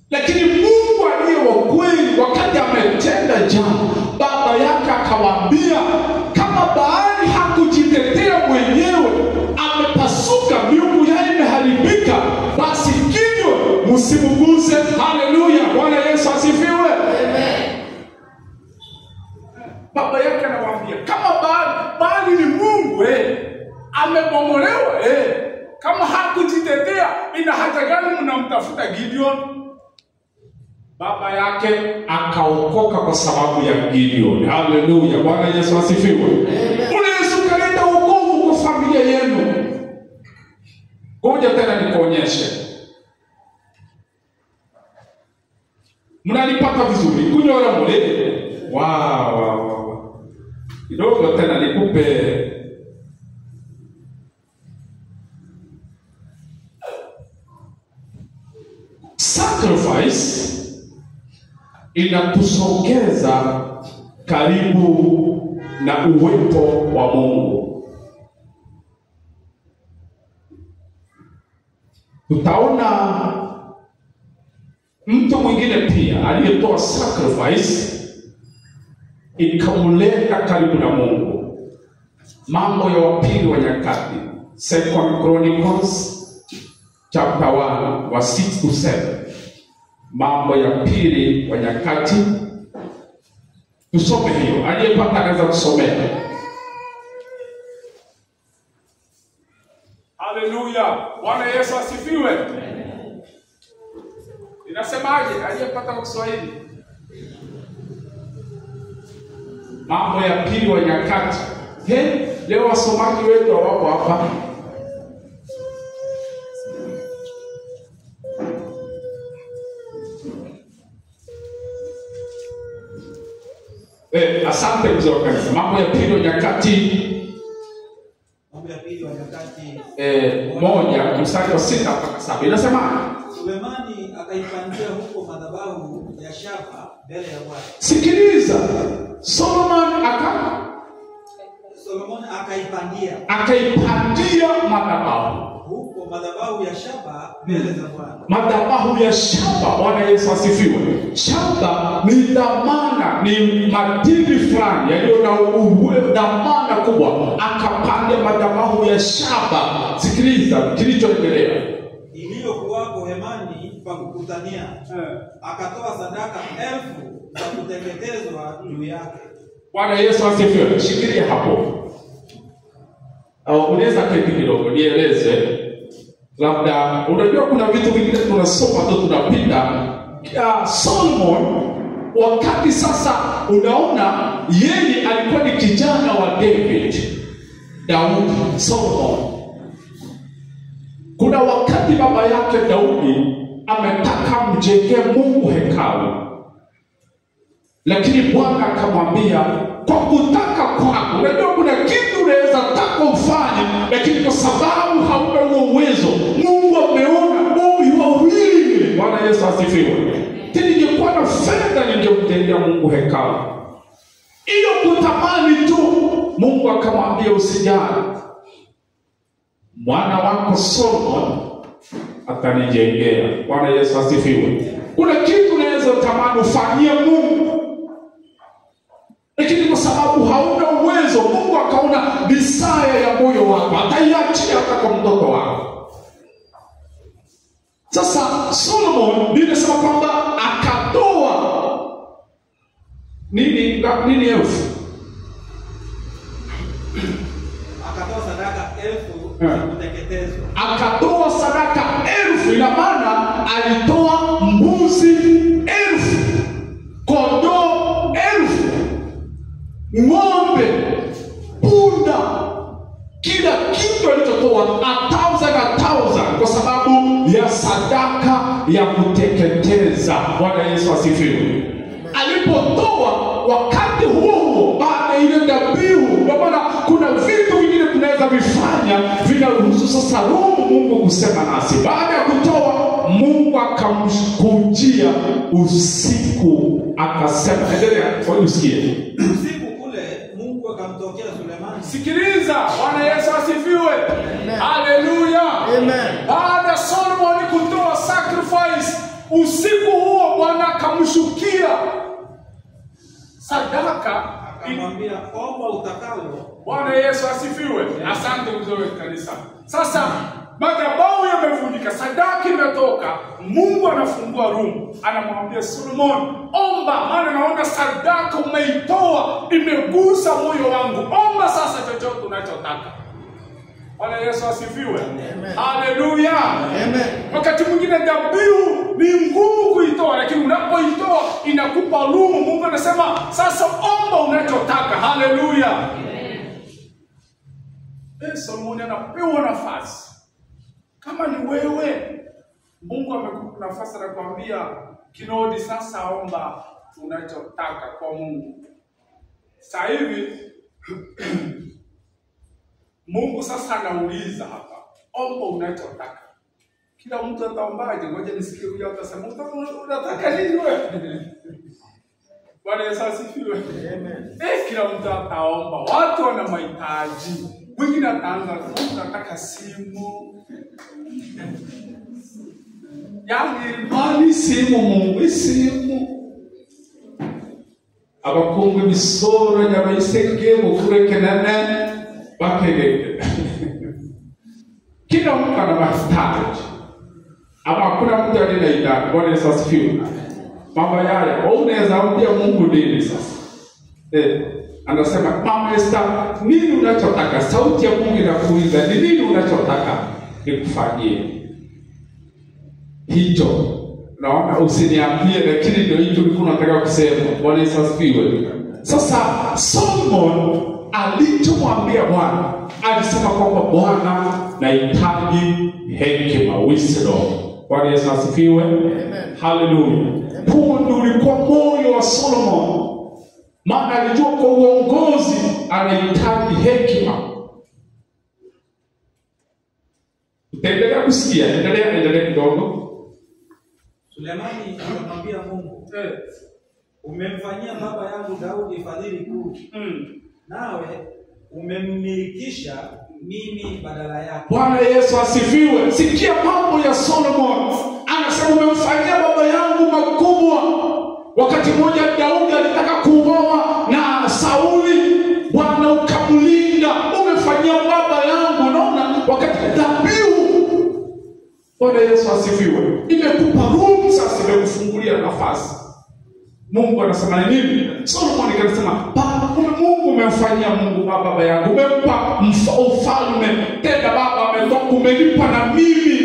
Lakini Mungu aliye wa kweli, wakati ametenda jambo, baba yake akawaambia, kama Baali hakujitetea mwenyewe, amepasuka, miungu yake imeharibika, basi Gideoni msimuguze. Haleluya, Bwana Yesu asifiwe. Amen. Baba yake anawaambia, kama Baali ni Mungu, amebomolewa, kama hakujitetea, ina haja gani mnamtafuta Gideoni? Baba yake akaokoka kwa sababu ya Gideoni. Haleluya, Bwana Yesu asifiwe. Unaweza kuleta wokovu kwa familia yenu. Ngoja tena nikuonyeshe. Mnalipata vizuri. Kunyora mule. Wow. Kidogo tena nikupe. Sacrifice inatusogeza karibu na uwepo wa Mungu. Tutaona mtu mwingine pia aliyetoa sacrifice ikamleta karibu na Mungu. Mambo ya Wapili wa Nyakati, 2 Chronicles chapter 1 verse 6 to 7. Mambo ya Pili wa Nyakati. Tusome hiyo. Aliyepata anaweza kusomea. Haleluya. Bwana Yesu asifiwe. Inasemaje? Aliyepata kwa Kiswahili. Mambo ya Pili wa Nyakati. Leo wasomaji wetu wako hapa. Asante mzee wa kanisa. Mambo ya Pili wa Nyakati. Mambo ya Pili wa Nyakati 1 mstari wa 6 mpaka 7. Inasema Sulemani akaipandia huko madhabahu ya shaba mbele ya Bwana. Sikiliza. Solomon akaipandia madhabahu huko madhabahu ya shaba mbele za Bwana. Madhabahu ya shaba. Bwana Yesu asifiwe. Shaba ni dhamana, ni madini fulani yaliyo na dhamana kubwa. Akapanda madhabahu ya shaba. Sikiliza kilichoendelea. Iliyokuwako hemani pa kukutania. Akatoa sadaka 1000 za kuteketezwa juu yake. Bwana Yesu asifiwe. Shikilia hapo. Unaweza keti kidogo nieleze. Labda unajua kuna vitu vingine tunasoma tu tunapita. Solomon wakati sasa unaona yeye alikuwa ni kijana wa David. Daudi, Solomon. Kuna wakati baba yake Daudi ametaka mjengee Mungu hekalu. Lakini Bwana akamwambia kwa kutaka kwako, unajua kuna kitu unaweza taka ufanye, lakini kwa sababu hauna huo uwezo, Mungu ameona Mungu wawili. Bwana Yesu asifiwe. Tena ningekuwa na fedha ningemjengea Mungu hekalu. Hiyo kutamani tu, Mungu akamwambia usijali. Mwana wako Solomon atanijengea. Bwana Yesu asifiwe. Kuna kitu unaweza tamani ufanyie Mungu, lakini kwa sababu hauna uwezo, Mungu akaona desire ya moyo wako, ataiachia hata kwa mtoto wako. Sasa Solomon nimesema kwamba akatoa nini elfu? Akatoa sadaka 1000 za kuteketezwa. Akatoa sadaka 1000, ina maana alitoa mbuzi 1000, kondoo 1000, ng'ombe, punda, kila kitu alichotoa 1000 kwa sababu ya sadaka ya kuteketeza. Bwana Yesu asifiwe. Alipotoa wakati huo baada ile dhabihu, kwa maana kuna vitu vingine tunaweza vifanya vinaruhusu sasa roho Mungu kusema nasi. Baada ya kutoa, Mungu akamkujia usiku akasema, endelea kwa usikie. Usiku kule Mungu akamtokea Sulemani. Sikiliza, Bwana Yesu asifiwe. Haleluya. Amen. Baada ya Solomon kutoa sacrifice, usiku huo Bwana akamshukia sadaka, akamwambia omba utakalo. Bwana Yesu asifiwe. Asante mzee kanisa. Sasa madhabahu yamevunjika, sadaka imetoka, Mungu anafungua room, anamwambia Solomon, omba, maana naona sadaka umeitoa imegusa moyo wangu. Omba sasa chochote unachotaka. Bwana Yesu asifiwe. Haleluya. Amen. Wakati mwingine dhabihu ni ngumu kuitoa, lakini unapoitoa inakupa room. Mungu anasema sasa omba unachotaka. Haleluya. Solomon anapewa nafasi. Kama ni wewe, Mungu amekupa nafasi na kuambia kinodi sasa omba unachotaka kwa Mungu. Sasa hivi Mungu sasa anauliza hapa, omba unachotaka. Kila mtu ataombaje? Ngoja nisikie huyo atasema unataka nini wewe? Bwana Yesu asifiwe. Amen. Kila mtu ataomba. Watu wana mahitaji. Mwingine ataanza nataka simu. Yaani bali simu Mungu simu. Abakungu misoro nyabaiseke mufureke nane bakegeke. Kila mtu ana mahitaji. Ama kuna mtu anayeenda. Bwana Yesu asifiwe. Mama yaya, unaweza ambia Mungu nini sasa? Anasema Mama Esther, nini unachotaka? Sauti ya Mungu inakuuliza, ni nini unachotaka nikufanyie? Hicho. Naona usiniambie, lakini ndio hicho ulikuwa unataka kusema. Bwana Yesu asifiwe. Sasa Solomon alichomwambia Bwana, alisema kwamba Bwana, nahitaji hekima, wisdom. Bwana Yesu asifiwe. Haleluya. Huo ndio ulikuwa moyo wa Solomon. Maana alijua kwa uongozi anahitaji hekima. Utaendelea kusikia, endelea kidogo. Sulemani akamwambia Mungu, umemfanyia baba yangu Daudi fadhili kuu. Nawe umemmilikisha mimi badala yake. Bwana Yesu asifiwe. Sikia mambo ya Solomon. Anasema umemfanyia baba yangu makubwa. Wakati mmoja Daudi alitaka kuuawa na Sauli, Bwana ukamlinda. Umefanyia baba yangu, unaona, wakati dhabihu. Bwana Yesu asifiwe. Imekupa room sasa, imekufungulia nafasi. Mungu anasema nini? Solomon anasema, "Baba, Mungu umemfanyia Mungu baba yangu, umempa ufalme, tena baba umenipa na mimi."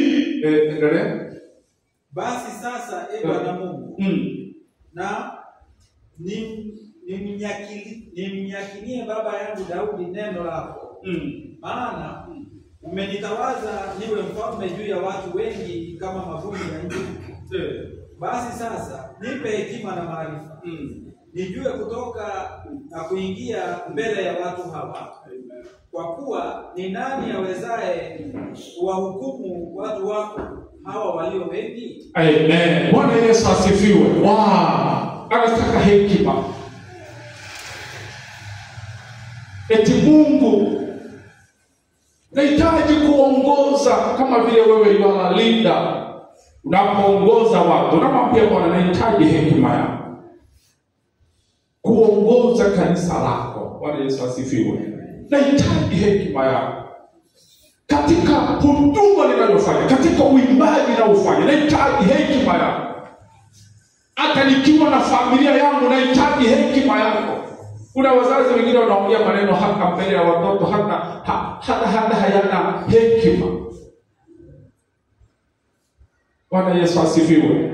Endelea. Basi sasa Bwana Mungu, na nimnyakinie baba yangu Daudi neno lako. Maana umenitawaza niwe mfalme juu ya watu wengi kama mavumbi ya nchi. Basi sasa nipe hekima na maarifa, nijue kutoka na kuingia mbele ya watu hawa. Kwa kuwa ni nani awezaye kuwahukumu watu wako hawa walio wengi? Amen. Bwana Yesu asifiwe. Anataka hekima. Eti Mungu, nahitaji kuongoza kama vile wewe yule leader. Unapoongoza watu, unamwambia Bwana, nahitaji hekima yako kuongoza kanisa lako. Bwana Yesu asifiwe. Nahitaji hekima yako katika huduma ninayofanya, katika uimbaji ninaofanya, nahitaji hekima yako. Hata nikiwa na familia yangu, nahitaji hekima yako. Kuna wazazi wengine wanaongea maneno hata mbele ya watoto hata hayana hekima. Bwana Yesu asifiwe.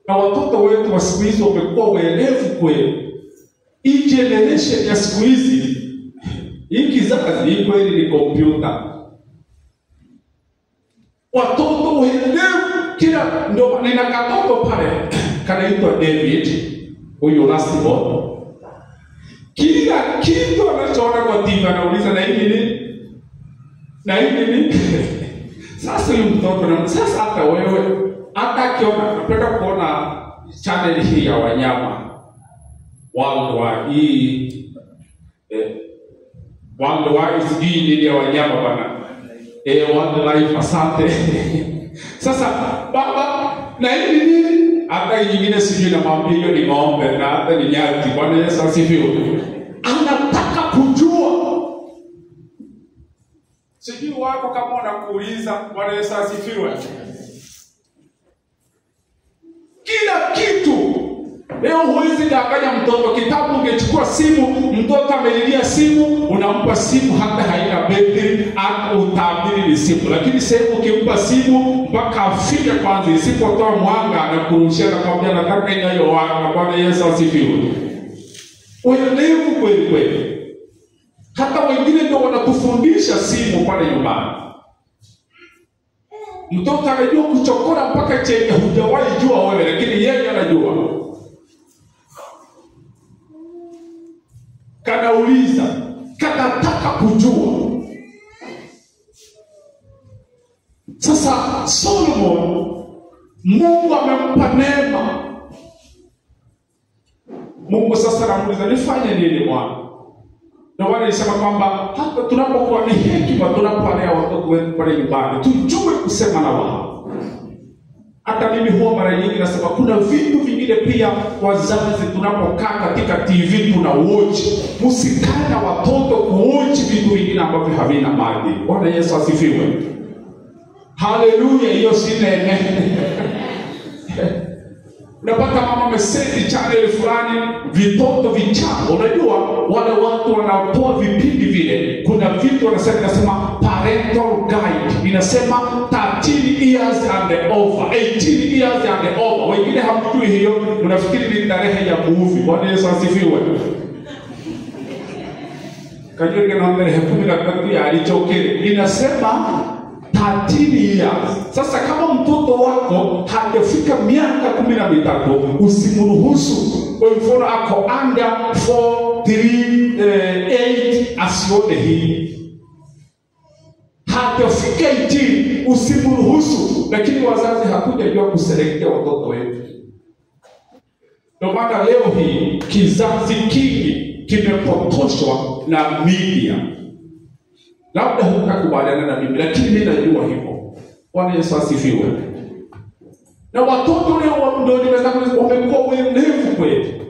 Na watoto wetu wa siku hizi wamekuwa werevu kweli. Hii generation ya siku hizi, hii kizazi hii kweli ni kompyuta. Watoto werevu, kila ndo nina katoto pale kanaitwa David, huyo last born. Kila kitu anachoona kwa TV anauliza, na hii nini? Na hii nini? Sasa huyu mtoto na sasa, hata wewe hata kiona, napenda kuona channel hii ya wanyama Worldwide, hii Worldwide sijui nini ya wanyama bana, Wildlife, asante. Sasa baba, na hii nini? Hata nyingine sijui na mambo hiyo ni ng'ombe na hata ni nyati. Bwana Yesu asifiwe. Anataka kujua. Sijui wako kama unakuuliza. Bwana Yesu asifiwe. Kila kitu. Leo huwezi danganya mtoto. Kitabu ungechukua simu, mtoto amelilia simu, unampa simu hata haina betri, hata utaamini ni simu. Lakini sehemu ukimpa simu mpaka afike kwanza, isipotoa mwanga na kurushia na kwambia nataka inayowaka. Bwana Yesu asifiwe. Uelevu kweli kweli. Hata wengine ndio wanatufundisha simu pale nyumbani. Mtoto anajua kuchokora mpaka chenye hujawahi jua wewe, lakini yeye anajua. Kanauliza, kanataka kujua. Sasa Solomon, Mungu amempa neema. Mungu sasa anamuuliza, nifanye nini Bwana? Na wale alisema kwamba hata tunapokuwa ni hekima, tunapolea watoto wetu pale nyumbani, tujue kusema na wao. Hata mimi huwa mara nyingi nasema kuna vitu vingine pia wazazi tunapokaa katika TV tuna watch. Msikae na watoto kuwatch vitu vingine ambavyo havina maadili. Bwana Yesu asifiwe. Haleluya, hiyo si nene. Unapata mama ameseti channel fulani, vitoto vichanga. Unajua wale watu wanaotoa vipindi vile, kuna vitu wanasema parental guide. Inasema 13 years and over, 18 years and over. Wengine hamjui hiyo, unafikiri ni tarehe ya movie. Bwana Yesu asifiwe. Kajua kana tarehe 13 ya alichokele. Inasema 13 years. Sasa kama mtoto wako hajafika miaka 13, usimruhusu. Kwa mfano ako under 4, 3, 8 asione hii. Hajafika 18, usimruhusu. Lakini wazazi hakujajua kuselektia watoto wetu. Ndio maana leo hii kizazi kingi kimepotoshwa na media. Labda hukakubaliana na mimi, lakini mimi najua hivyo. Bwana Yesu asifiwe. Na watoto leo ndio nimeweza wamekuwa werevu kweli.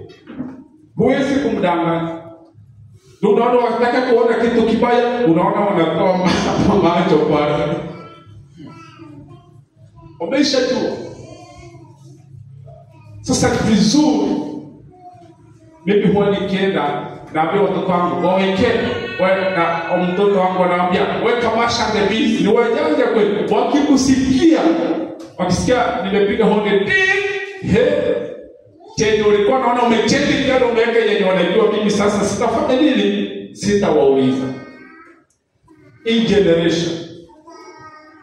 Huwezi kumdanganya. Unaona wakitaka kuona kitu kibaya, unaona wanatoa macho pale. Umeshajua. Sasa ni vizuri, mimi huwa nikienda naambia watoto wangu waweke na mtoto wangu anaambia weka mashanga bizi, ni wajanja kweli. Wakikusikia, wakisikia nimepiga honi chenye ulikuwa naona umecheti ndio umeweka yenye wanajua, mimi sasa sitafanya nini? Sitawauliza. In generation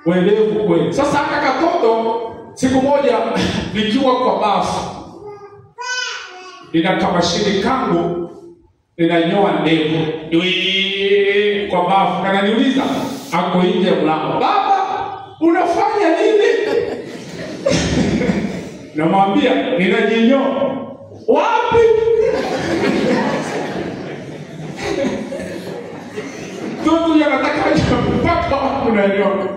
welevu kweli. Sasa hata katoto, siku moja nikiwa kwa bafu, nina kamashini kangu, ninanyoa ndevu kwa bafu, kananiuliza ako nje mlango, baba unafanya nini? Namwambia ninajinyoa. Wapi? Toto yanataka mpaka wapi unanyoa?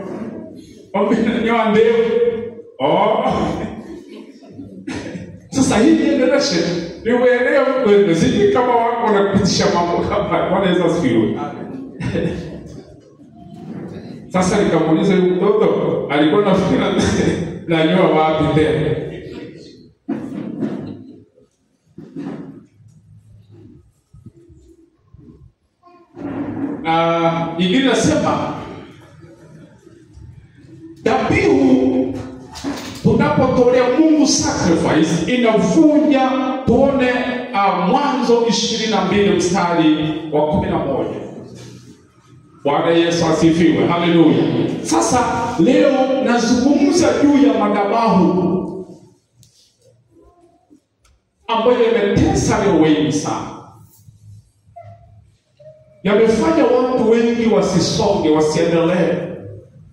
Unanyoa ndevu. Sasa hii generation ni uelewa kweli, sisi kama wako wanapitisha mambo kama wanaweza sifiwe. Sasa nikamuuliza yule mtoto alikuwa anafikira nanyoa wapi tena? Ingine nasema dhabihu tunapotolea Mungu sacrifice inavunja, tuone Mwanzo 22 mstari wa 11. Bwana Yesu asifiwe. Haleluya. Sasa leo nazungumza juu ya madhabahu ambayo yametesa leo wengi sana. Yamefanya watu wengi wasisonge, wasiendelee.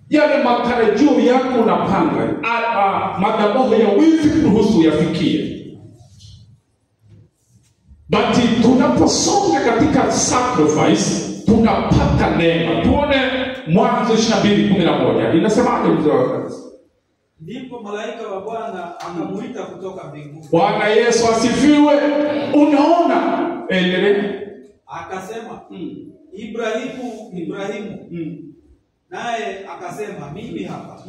Yale matarajio yako unapanga, madhabahu hawezi kuruhusu yafikie. But tunaposonga katika sacrifice, tunapata neema. Tuone Mwanzo 22:11. Inasemaje mzee wa kanisa? Ndipo malaika wa Bwana akamuita kutoka mbinguni. Bwana Yesu asifiwe. Unaona? Endelea. Akasema, Ibrahimu, Ibrahimu. Naye akasema, mimi hapa.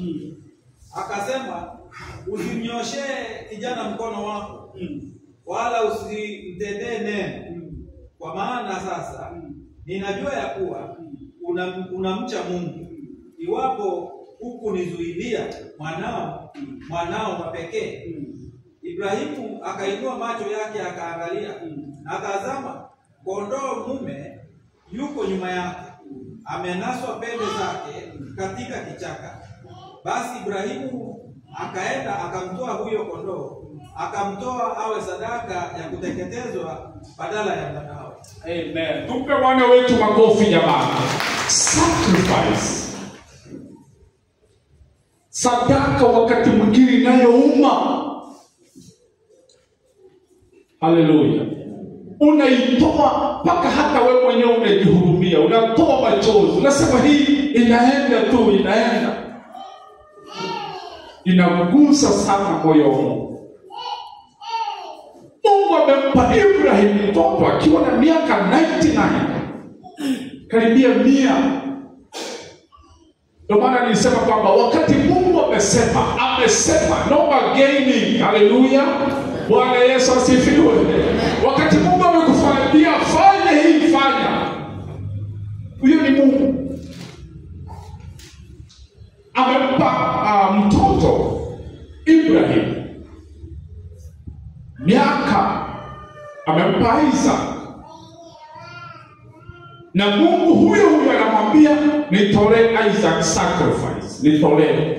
Akasema, usimnyoshee kijana mkono wako, wala usimtendee neno, kwa maana sasa ninajua ya kuwa unamcha Mungu. Iwapo hukunizuilia mwanao wa pekee. Ibrahimu akainua macho yake akaangalia, na tazama, kondoo mume yuko nyuma yake, amenaswa pembe zake katika kichaka. Basi Ibrahimu akaenda akamtoa huyo kondoo, akamtoa awe sadaka ya kuteketezwa badala ya mwanawe. Amen. Tupe wana wetu makofi jamani. Sacrifice, sadaka wakati mwingine inayouma. Haleluya. Unaitoa mpaka hata wewe mwenyewe unajihurumia, unatoa machozi, unasema hii inaenda tu, inagusa sana moyo wangu. Mungu amempa Ibrahim mtoto akiwa na miaka 99, karibia 100. Ndio maana nilisema kwamba wakati Mungu amesema no bargaining. Haleluya. Bwana Yesu asifiwe. Wakati Mungu amekufanyia fanya hii, fanya. Huyo ni Mungu. Amempa mtoto Ibrahim miaka, amempa Isaac, na Mungu huyo anamwambia nitolee Isaac sacrifice, nitolee.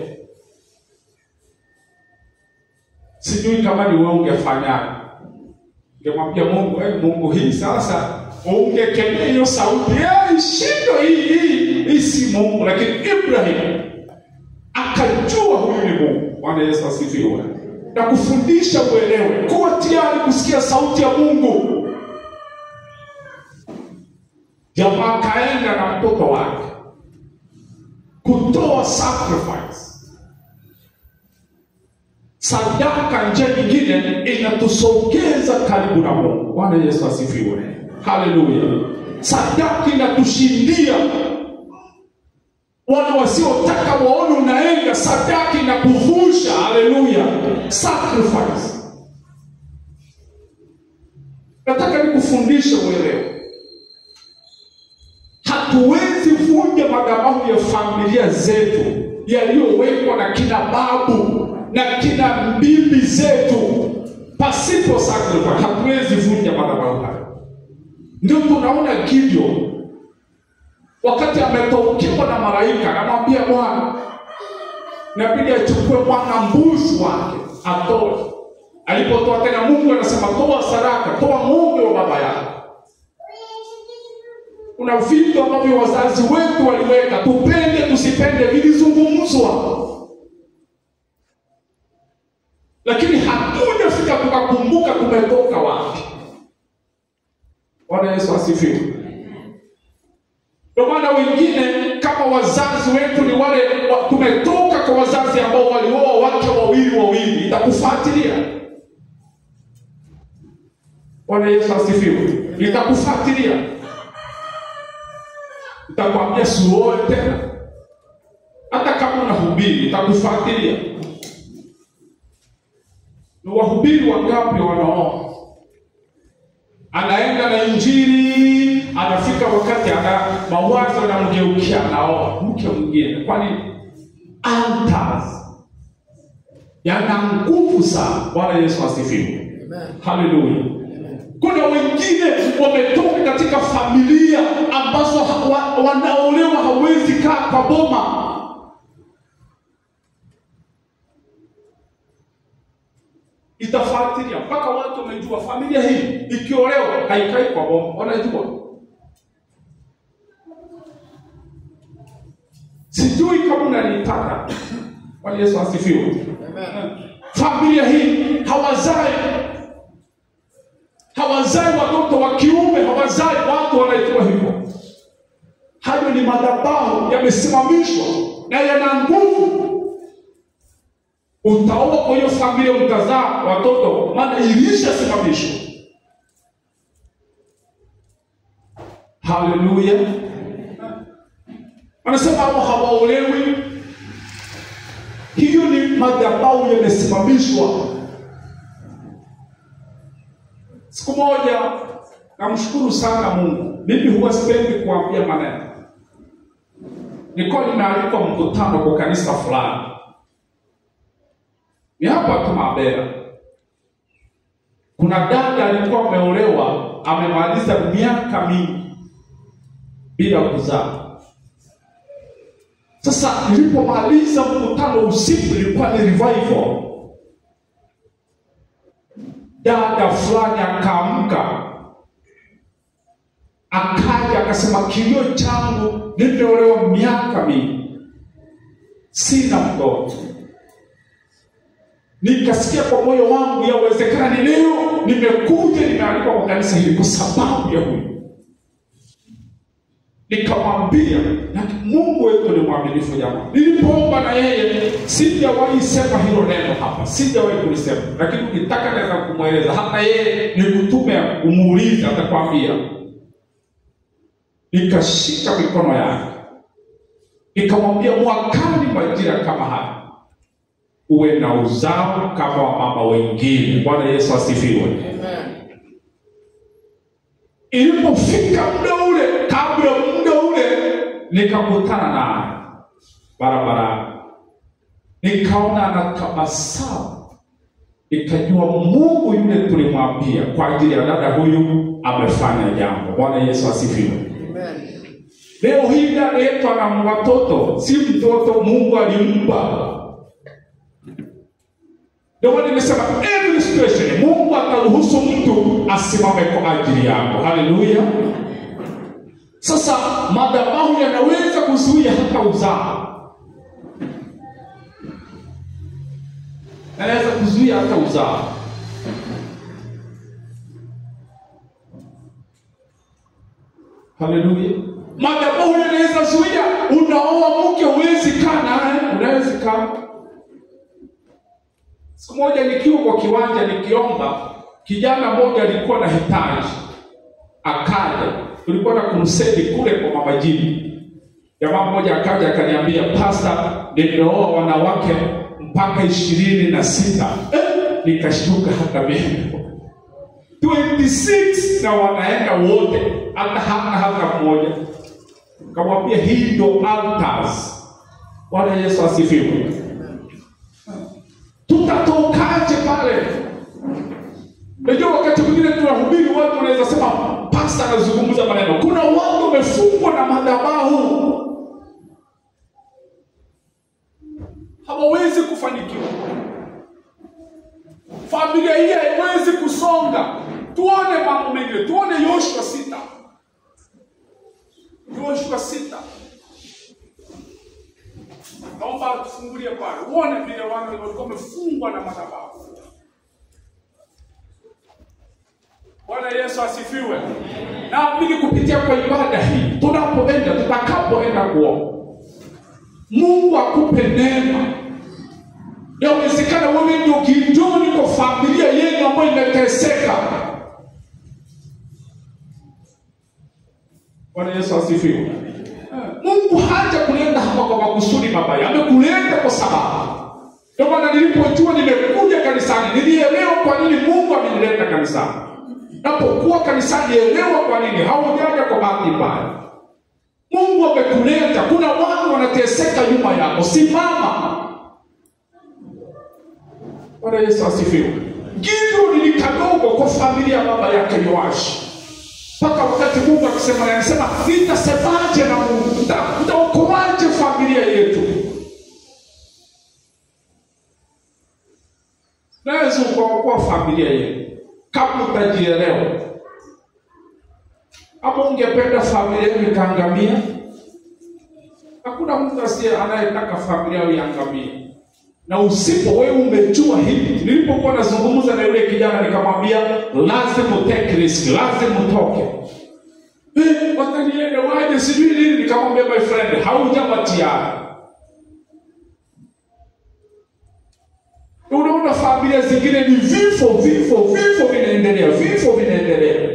Sijui kama ni wewe ungefanya. Ungemwambia Mungu, Mungu hii sasa, ungekemea hiyo sauti, shindo hii si Mungu. Lakini Ibrahim akajua huyu ni Mungu. Bwana Yesu asifiwe. Na kufundisha uelewe, kuwa tayari kusikia sauti ya Mungu. Jamaa kaenda na mtoto wake kutoa sacrifice. Sadaka njia nyingine inatusogeza karibu na Mungu. Bwana Yesu asifiwe. Haleluya. Sadaka inatushindia wale wasiotaka waone unaenda. Sadaka inakuvusha. Haleluya. Sacrifice. Nataka nikufundishe uelewe. Hatuwezi vunja madhabahu ya familia zetu yaliyowekwa na kina babu na kina bibi zetu pasipo sacrifice. Hatuwezi vunja madhabahu hayo. Ndio tunaona Gideon wakati ametokewa na malaika, anamwambia Bwana, inabidi achukue mwana mbuzi wake atoe. Alipotoa tena, Mungu anasema toa sadaka, toa ng'ombe wa baba yako. Kuna vitu ambavyo wazazi wetu waliweka, tupende tusipende, vilizungumzwa, lakini hatujafika tukakumbuka tumetoka wapi. Bwana Yesu asifiwe. Ndio maana wengine kama wazazi wetu ni wale tumetoka kwa wazazi ambao walioa wake wawili, itakufuatilia. Bwana Yesu asifiwe. Itakufuatilia. Itakwambia suoe tena. Hata kama unahubiri, itakufuatilia. Ni wahubiri wangapi wanaoa? Anaenda na injili, anafika wakati ana mawazo na mgeukia, anaoa mke mwingine. Kwani antas yana nguvu sana. Bwana Yesu asifiwe. Haleluya. Kuna wengine wametoka katika familia ambazo wanaolewa hawezi kaa kwa boma. Itafuatilia mpaka watu wamejua familia hii ikiolewa haikai kwa boma. Wanajua. Sijui kama unanitaka. Bwana Yesu asifiwe. Amen. Familia hii hawazai watoto wa kiume, hawazai watu wanaitwa hivyo. Hayo ni madhabahu yamesimamishwa na yana nguvu. Utaoa kwa hiyo familia, utazaa watoto, maana ilishasimamishwa. Haleluya. Anasema hao hawaolewi. Hiyo ni madhabahu yamesimamishwa. Siku moja, namshukuru sana Mungu. Mimi huwa sipendi kuambia maneno. Nilikuwa nimealikwa mkutano kwa kanisa fulani. Ni hapa tu Mabera. Kuna dada alikuwa ameolewa, amemaliza miaka mingi bila kuzaa. Sasa nilipomaliza mkutano usiku, ilikuwa ni revival. Dada fulani akaamka, akaja akasema, kilio changu, nimeolewa miaka mingi, sina mtoto. Nikasikia kwa moyo wangu, yawezekana ni leo nimekuja nimealikwa kwa kanisa hili kwa sababu ya huyu. Nikamwambia, na Mungu wetu ni mwaminifu jamaa. Nilipoomba na yeye, sijawahi sema hilo neno hapa. Sijawahi kulisema. Lakini ukitaka naweza kumweleza. Hata yeye nikutume umuulize, atakwambia. Nikashika mikono yake. Nikamwambia, mwakani majira kama haya, uwe na uzao kama wa mama wengine. Bwana Yesu asifiwe. Amen. Ilipofika muda ule, kabla muda ule, nikakutana naye barabarani. Nikaona anatabasamu. Nikajua Mungu yule tulimwambia kwa ajili ya dada huyu amefanya jambo. Bwana Yesu asifiwe. Amen. Leo hii dada yetu ana watoto, si mtoto Mungu alimpa. Ndio maana nimesema every situation Mungu ataruhusu mtu asimame kwa ajili yako. Haleluya. Sasa madhabahu yanaweza kuzuia hata uzao. Yanaweza kuzuia hata uzao. Haleluya. Madhabahu yanaweza zuia, unaoa mke huwezi kaa naye, unaweza kaa. Siku moja nikiwa kwa kiwanja nikiomba, kijana mmoja alikuwa na hitaji. Akaja, tulikuwa na crusade kule kwa Mama Jini. Jamaa mmoja akaja akaniambia, "Pastor, nimeoa wanawake mpaka 26." Nikashtuka hata mimi. 26 na wanaenda wote, hata mmoja. Kamwambia hii ndio altars. Bwana Yesu asifiwe. Tutatokaje pale? Ndio wakati mwingine tunahubiri watu wanaweza sema pastor anazungumza maneno. Kuna watu wamefungwa na madhabahu. Hawawezi kufanikiwa. Familia hii haiwezi kusonga. Tuone mambo mengine. Tuone Yoshua 6. Yoshua 6. Naomba tufungulie pale. Uone vile watu walikuwa wamefungwa na madhabahu. Bwana Yesu asifiwe. Na mimi kupitia kwa ibada hii, tunapoenda, tutakapoenda kuomba, Mungu akupe neema. Yawezekana wewe ndio Gideoni kwa familia yenu ambayo imeteseka. Bwana Yesu asifiwe. Mungu haja kulenda hapa kwa makusudi mabaya. Amekuleta kwa sababu. Ndio maana nilipojua nimekuja kanisani, nilielewa kwa nini Mungu amenileta kanisani. Napokuwa kanisani, elewa kwa nini. Haujaja kwa bahati mbaya. Mungu amekuleta. Kuna watu wanateseka nyuma yako. Simama. Bwana Yesu asifiwe. Gideoni ni kadogo kwa familia ya baba yake Yoashi. Mpaka wakati Mungu anasema nitasemaje na Mungu? Nitaokoaje familia yetu? Naweza kuokoa familia yetu kama utajielewa. Hapo ungependa familia yako ikaangamia? Hakuna mtu anayetaka familia yako iangamie. Na usipo wewe umejua hivi. Nilipokuwa nazungumza na yule kijana nikamwambia lazima take risk, lazima utoke. Wataniende waje sijui nini, nikamwambia my friend, haujapatia. Unaona familia zingine ni vifo vinaendelea.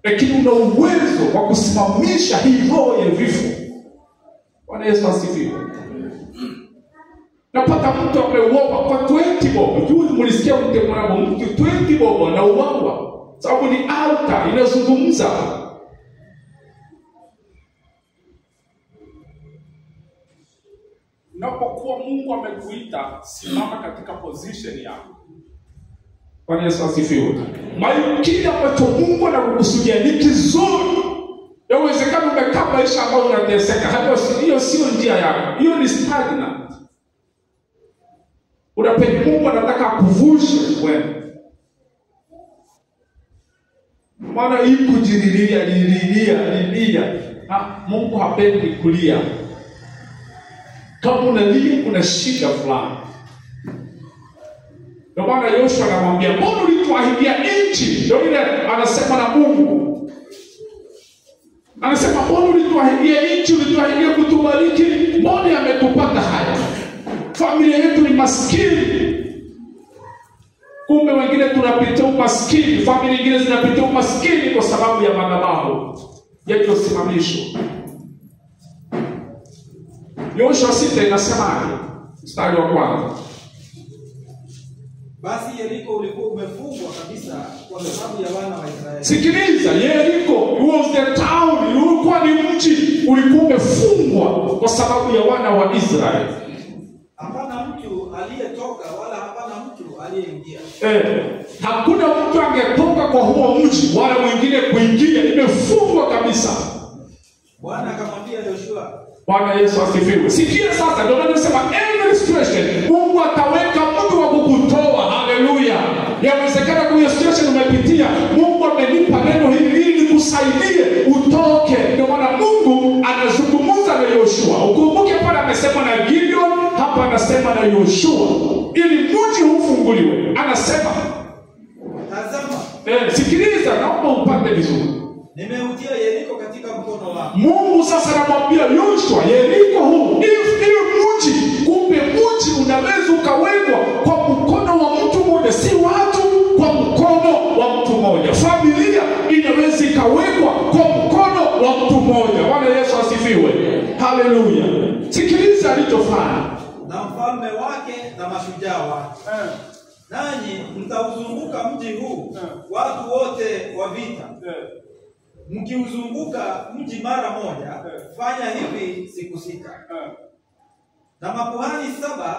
Lakini una uwezo wa kusimamisha hii roho ya vifo. Bwana Yesu asifiwe. Napata mtu ameuawa kwa 20 bob. Juzi mlisikia mtemwana mtu 20 bob anauawa. Sababu ni altar inazungumza. Unapokuwa Mungu amekuita, simama katika position yako. Bwana Yesu asifiwe. Kile ambacho Mungu anakukusudia ni kizuri. Yawezekana umekaa maisha ambayo unateseka. Hapo hiyo sio njia yako. Hiyo ni stagnant. Unapenda Mungu anataka akuvushe wewe. Maana hii kujililia. Mungu hapendi kulia. Kama unalia kuna shida fulani. Ndio maana Yoshua anamwambia, "Mbona ulituahidia nchi?" Ndio ile anasema na Mungu. Anasema, "Mbona ulituahidia nchi, ulituahidia kutubariki? Mbona ametupata haya? Familia yetu ni maskini." Kumbe wengine tunapitia umaskini, familia nyingine zinapitia umaskini kwa sababu ya madhabahu yaliyosimamishwa. Yoshua 6 inasemaje? Mstari wa 1. Basi Yeriko ulikuwa umefungwa kabisa kwa sababu ya wana wa Israeli. Sikiliza, Yeriko was the town, ulikuwa ni mji ulikuwa umefungwa kwa sababu ya wana wa Israeli. Hapana mtu aliyetoka wala hapana mtu aliyeingia. Hakuna mtu angetoka kwa huo mji wala mwingine kuingia, imefungwa kabisa. Bwana akamwambia Yoshua. Bwana Yesu asifiwe. Sikia sasa, ndio anasema every situation Mungu ataweka mtu wa kukutoa. Haleluya. Yawezekana kwa situation umepitia, Mungu amenipa neno hili ili nikusaidie utoke. Ndio maana Mungu anazungumza na Yoshua. Ukumbuke pale amesema na Gideon, hapa anasema na Yoshua ili mji ufunguliwe. Anasema, tazama. Sikiliza, naomba upande vizuri. Nimeutia Yeriko katika mkono wako. Mungu sasa anamwambia Yoshua, Yeriko huu, mji, kumbe mji unaweza ukawekwa kwa mkono wa mtu mmoja, si watu, kwa mkono wa mtu mmoja. Familia inaweza ikawekwa kwa mkono wa mtu mmoja. Bwana Yesu asifiwe. Haleluya. Sikiliza alichofanya. Na mfalme wake na mashujaa wake. nanyi mtauzunguka mji huu watu wote wa vita. Mkiuzunguka mji mara moja, fanya hivi siku 6. Na makuhani 7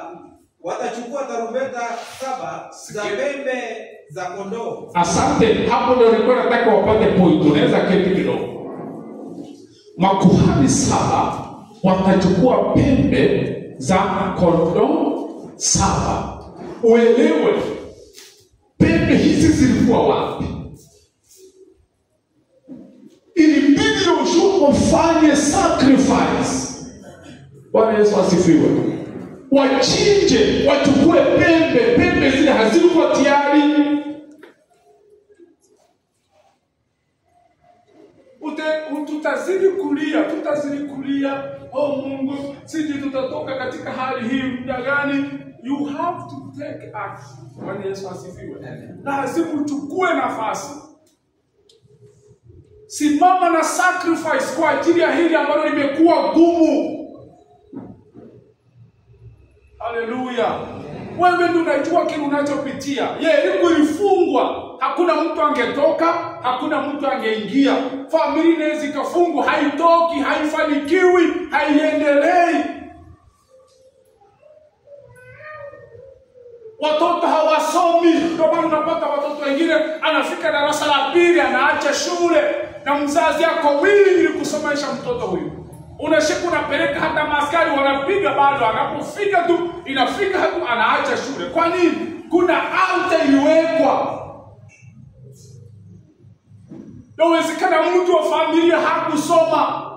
watachukua tarumbeta 7 za pembe za kondoo. Asante, hapo ndio nilikuwa nataka wapate point. Unaweza keti kidogo. Makuhani 7 watachukua pembe za kondoo 7. Uelewe pembe hizi zilikuwa wapi? Ilibidi Yoshua ufanye sacrifice. Bwana Yesu asifiwe. Wachinje, wachukue pembe zile hazikuwa tayari. Tutazidi kulia. Oh Mungu, sisi tutatoka katika hali hii muda gani? You have to take action. Bwana Yesu asifiwe. Lazima uchukue nafasi. Simama na sacrifice kwa ajili ya hili ambalo limekuwa gumu. Haleluya. Wewe ndio unajua kile unachopitia. Yeriko ilifungwa, hakuna mtu angetoka, hakuna mtu angeingia. Familia inaweza ikafungwa, haitoki, haifanikiwi, haiendelei. Watoto hawasomi. Ndio maana unapata watoto wengine anafika darasa la 2 anaacha shule na mzazi yako wingi kusomesha mtoto huyu. Unashika unapeleka hata maskari wanapiga bado anapofika tu inafika hatu anaacha shule. Kwa nini? Kuna alta iliwekwa. Inawezekana mtu wa familia hakusoma.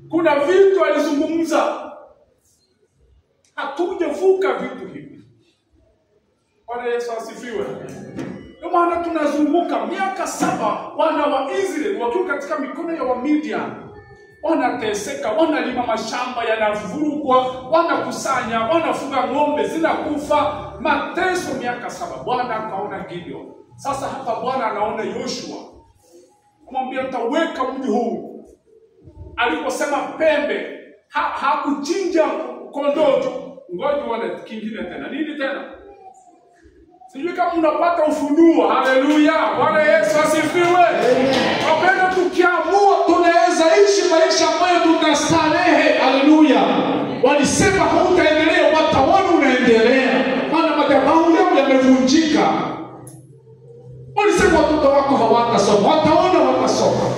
Kuna vitu alizungumza. Hatujavuka vitu hivi. Bwana Yesu asifiwe. Kwa maana tunazunguka miaka 7 wana wa Israeli wakiwa katika mikono ya Wamidian. Wanateseka, wanalima mashamba yanavurugwa, wanakusanya, wanafuga ng'ombe zinakufa, mateso miaka 7. Bwana akaona Gideon. Sasa hapa Bwana anaona Yoshua. Kumwambia utaweka mji huu. Aliposema pembe, hakuchinja kondoo tu. Ngoja wana kingine tena. Nini tena? Sijui kama unapata ufunuo. Haleluya. Bwana Yesu asifiwe. Wapenda tukiamua tunaweza ishi maisha ambayo tutastarehe. Haleluya. Walisema hautaendelea, wataona unaendelea. Maana madhabahu leo yamevunjika. Walisema watoto wako hawatasoma, wataona watasoma.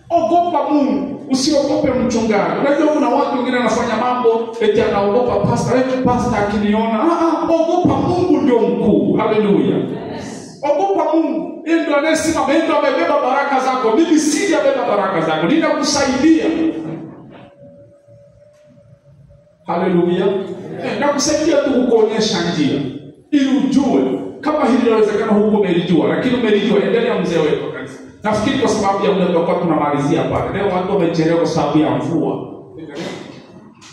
Ogopa Mungu, usiogope mchungaji. Unajua kuna watu wengine wanafanya mambo eti anaogopa pastor, pastor akiniona. Ogopa Mungu ndio mkuu. Haleluya. Ogopa Mungu. Yeye ndio anayesema yeye ndio amebeba baraka zako. Mimi sijabeba baraka zako. Ninakusaidia. Haleluya. Nakusaidia tu kukuonyesha njia ili ujue kama hili linawezekana huko umelijua, lakini umelijua endelea mzee wetu kanisa. Nafikiri kwa sababu ya muda tutakuwa tunamalizia pale. Leo watu wamechelewa kwa sababu ya mvua.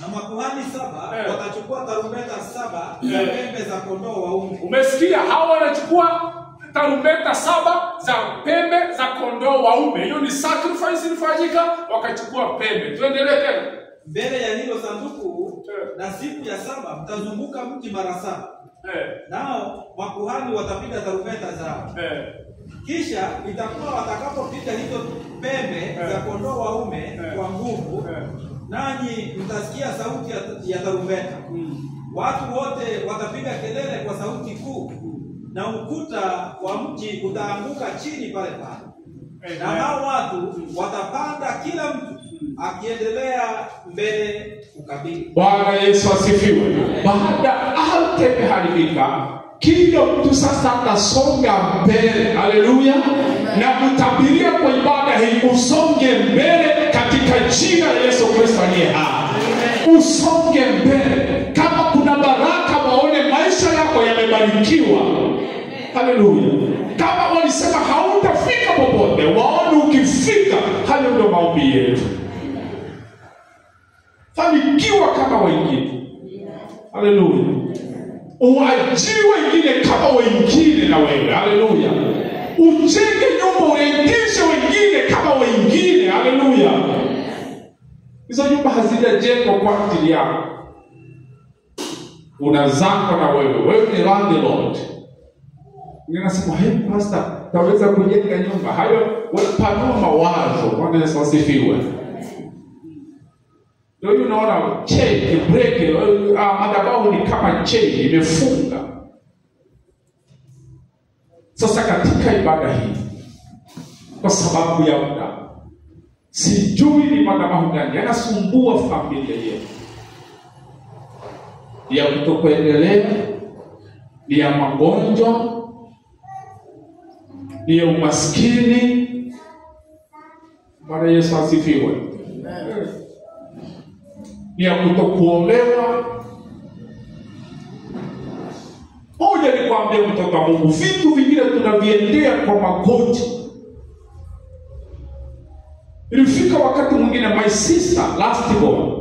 Na makuhani 7 watachukua tarumbeta 7 za pembe za kondoo waume. Umesikia? Hao wanachukua tarumbeta 7 za pembe za kondoo waume. Hiyo ni sacrifice ilifanyika, wakachukua pembe. Tuendelee tena. Mbele ya hilo sanduku na siku ya 7 mtazunguka mji mara 7. Nao makuhani watapiga tarumbeta zao. Kisha itakuwa watakapopiga hizo pembe za kondoo waume kwa nguvu, nanyi mtasikia sauti ya tarumbeta. Watu wote watapiga kelele kwa sauti kuu, na ukuta wa mji utaanguka chini pale pale. Na hao watu watapanda kila mtu akiendelea mbele ukabili. Bwana Yesu asifiwe. Baada ardhi imeharibika, kila mtu sasa atasonga mbele. Haleluya. Na kutabiria kwa ibada hii usonge mbele katika jina la Yesu Kristo aliye hai. Usonge mbele. Kama kuna baraka waone maisha yako yamebarikiwa. Haleluya. Kama walisema hautafika popote, waone ukifika. Hayo ndio maombi yetu. Fanikiwa kama wengine. Haleluya. Uajiri wengine kama wengine na wewe. Haleluya. Ujenge nyumba, urengeshe wengine kama wengine. Haleluya. Hizo nyumba hazijajengwa kwa ajili yako. una zako na wewe ni landlord. Ninasema hey pastor, taweza kujenga nyumba. Hayo wewe panua mawazo. Bwana Yesu asifiwe. Ndio unaona chain break, madhabahu ni kama chain imefunga. Sasa katika ibada hii, kwa sababu ya muda, sijui ni madhabahu gani yanasumbua familia yetu, ya kutokuendelea, ni ya magonjwa, ni ya umaskini. Bwana Yesu asifiwe. Ni ya kutokuolewa. Moja ni kuambia mtoto wa Mungu, vitu vingine tunaviendea kwa magoti. Ilifika wakati mwingine, my sister last born,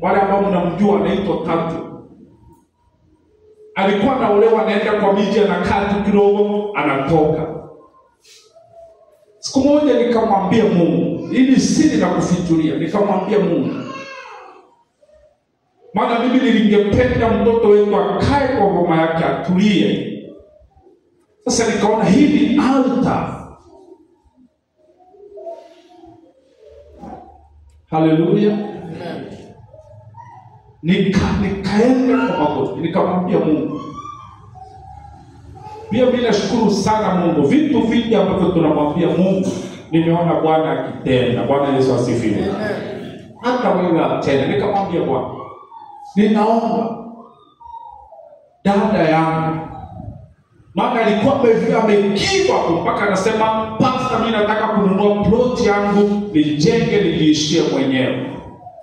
wale ambao mnamjua anaitwa Tatu, alikuwa anaolewa, anaenda kwa miji, anakaa tu kidogo, anatoka. Siku moja nikamwambia Mungu, ili siri na kufichulia, nikamwambia Mungu, maana mimi nilingependa mtoto wetu akae kwa ngoma yake, atulie. Sasa nikaona hili altar. Haleluya. Nikaenda kwa magoti, nikamwambia Mungu. Pia mimi nashukuru sana Mungu, vitu vingi ambavyo tunamwambia Mungu nimeona Bwana akitenda. Bwana Yesu asifiwe. Hata wewe tena nikamwambia Bwana, ninaomba dada yangu, maana alikuwa amekiva mpaka anasema pastor, mimi nataka kununua plot yangu nijenge nijiishie mwenyewe.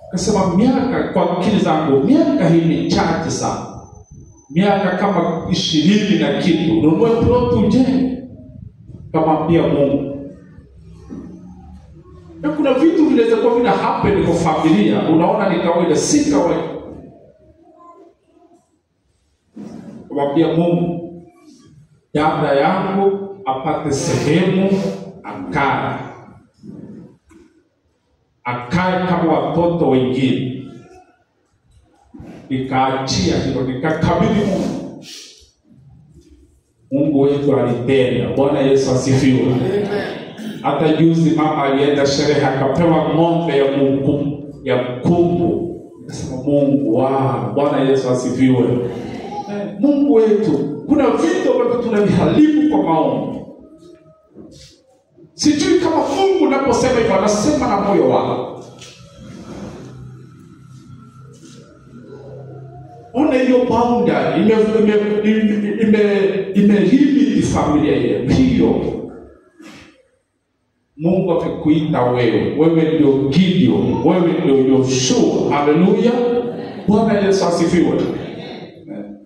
Akasema miaka, kwa akili zangu, miaka hii ni chache sana, miaka kama 20 na kitu, nunue plot ujenge. Kamwambia Mungu, na kuna vitu vinaweza kuwa vina happen kwa familia, unaona ni kawaida, si kawaida. Kamwambia Mungu, dada yangu apate sehemu akae kama watoto wengine. Nikaachia hilo, nikakabidhi Mungu. Mungu wetu alitenda. Bwana Yesu asifiwe. Amen. Hata juzi mama alienda sherehe, akapewa ng'ombe ya mkumbu. Nasema Mungu, wow, Bwana Yesu asifiwe. Mungu wetu, kuna vitu ambavyo tunaviharibu kwa maombi. Sijui kama Mungu unaposema hivyo anasema na moyo wako. Ona hiyo boundary imelimit familia yetu. Hiyo Mungu akikuita wewe ndio Gideon, wewe ndio Yoshua. Haleluya. Bwana Yesu asifiwe.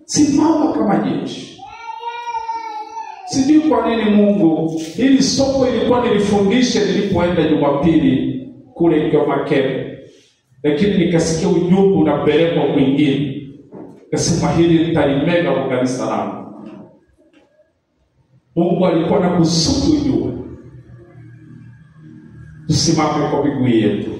Simama kama jeshi. Sijui kwa nini Mungu, hili somo ilikuwa nilifundishe nilipoenda Jumapili kule Kiomakere, lakini nikasikia ujumbe unapelekwa kwingine. Kasema hili nitalimega kwa kanisa langu. Mungu alikuwa na kusudi ujue. Tusimame kwa miguu yetu.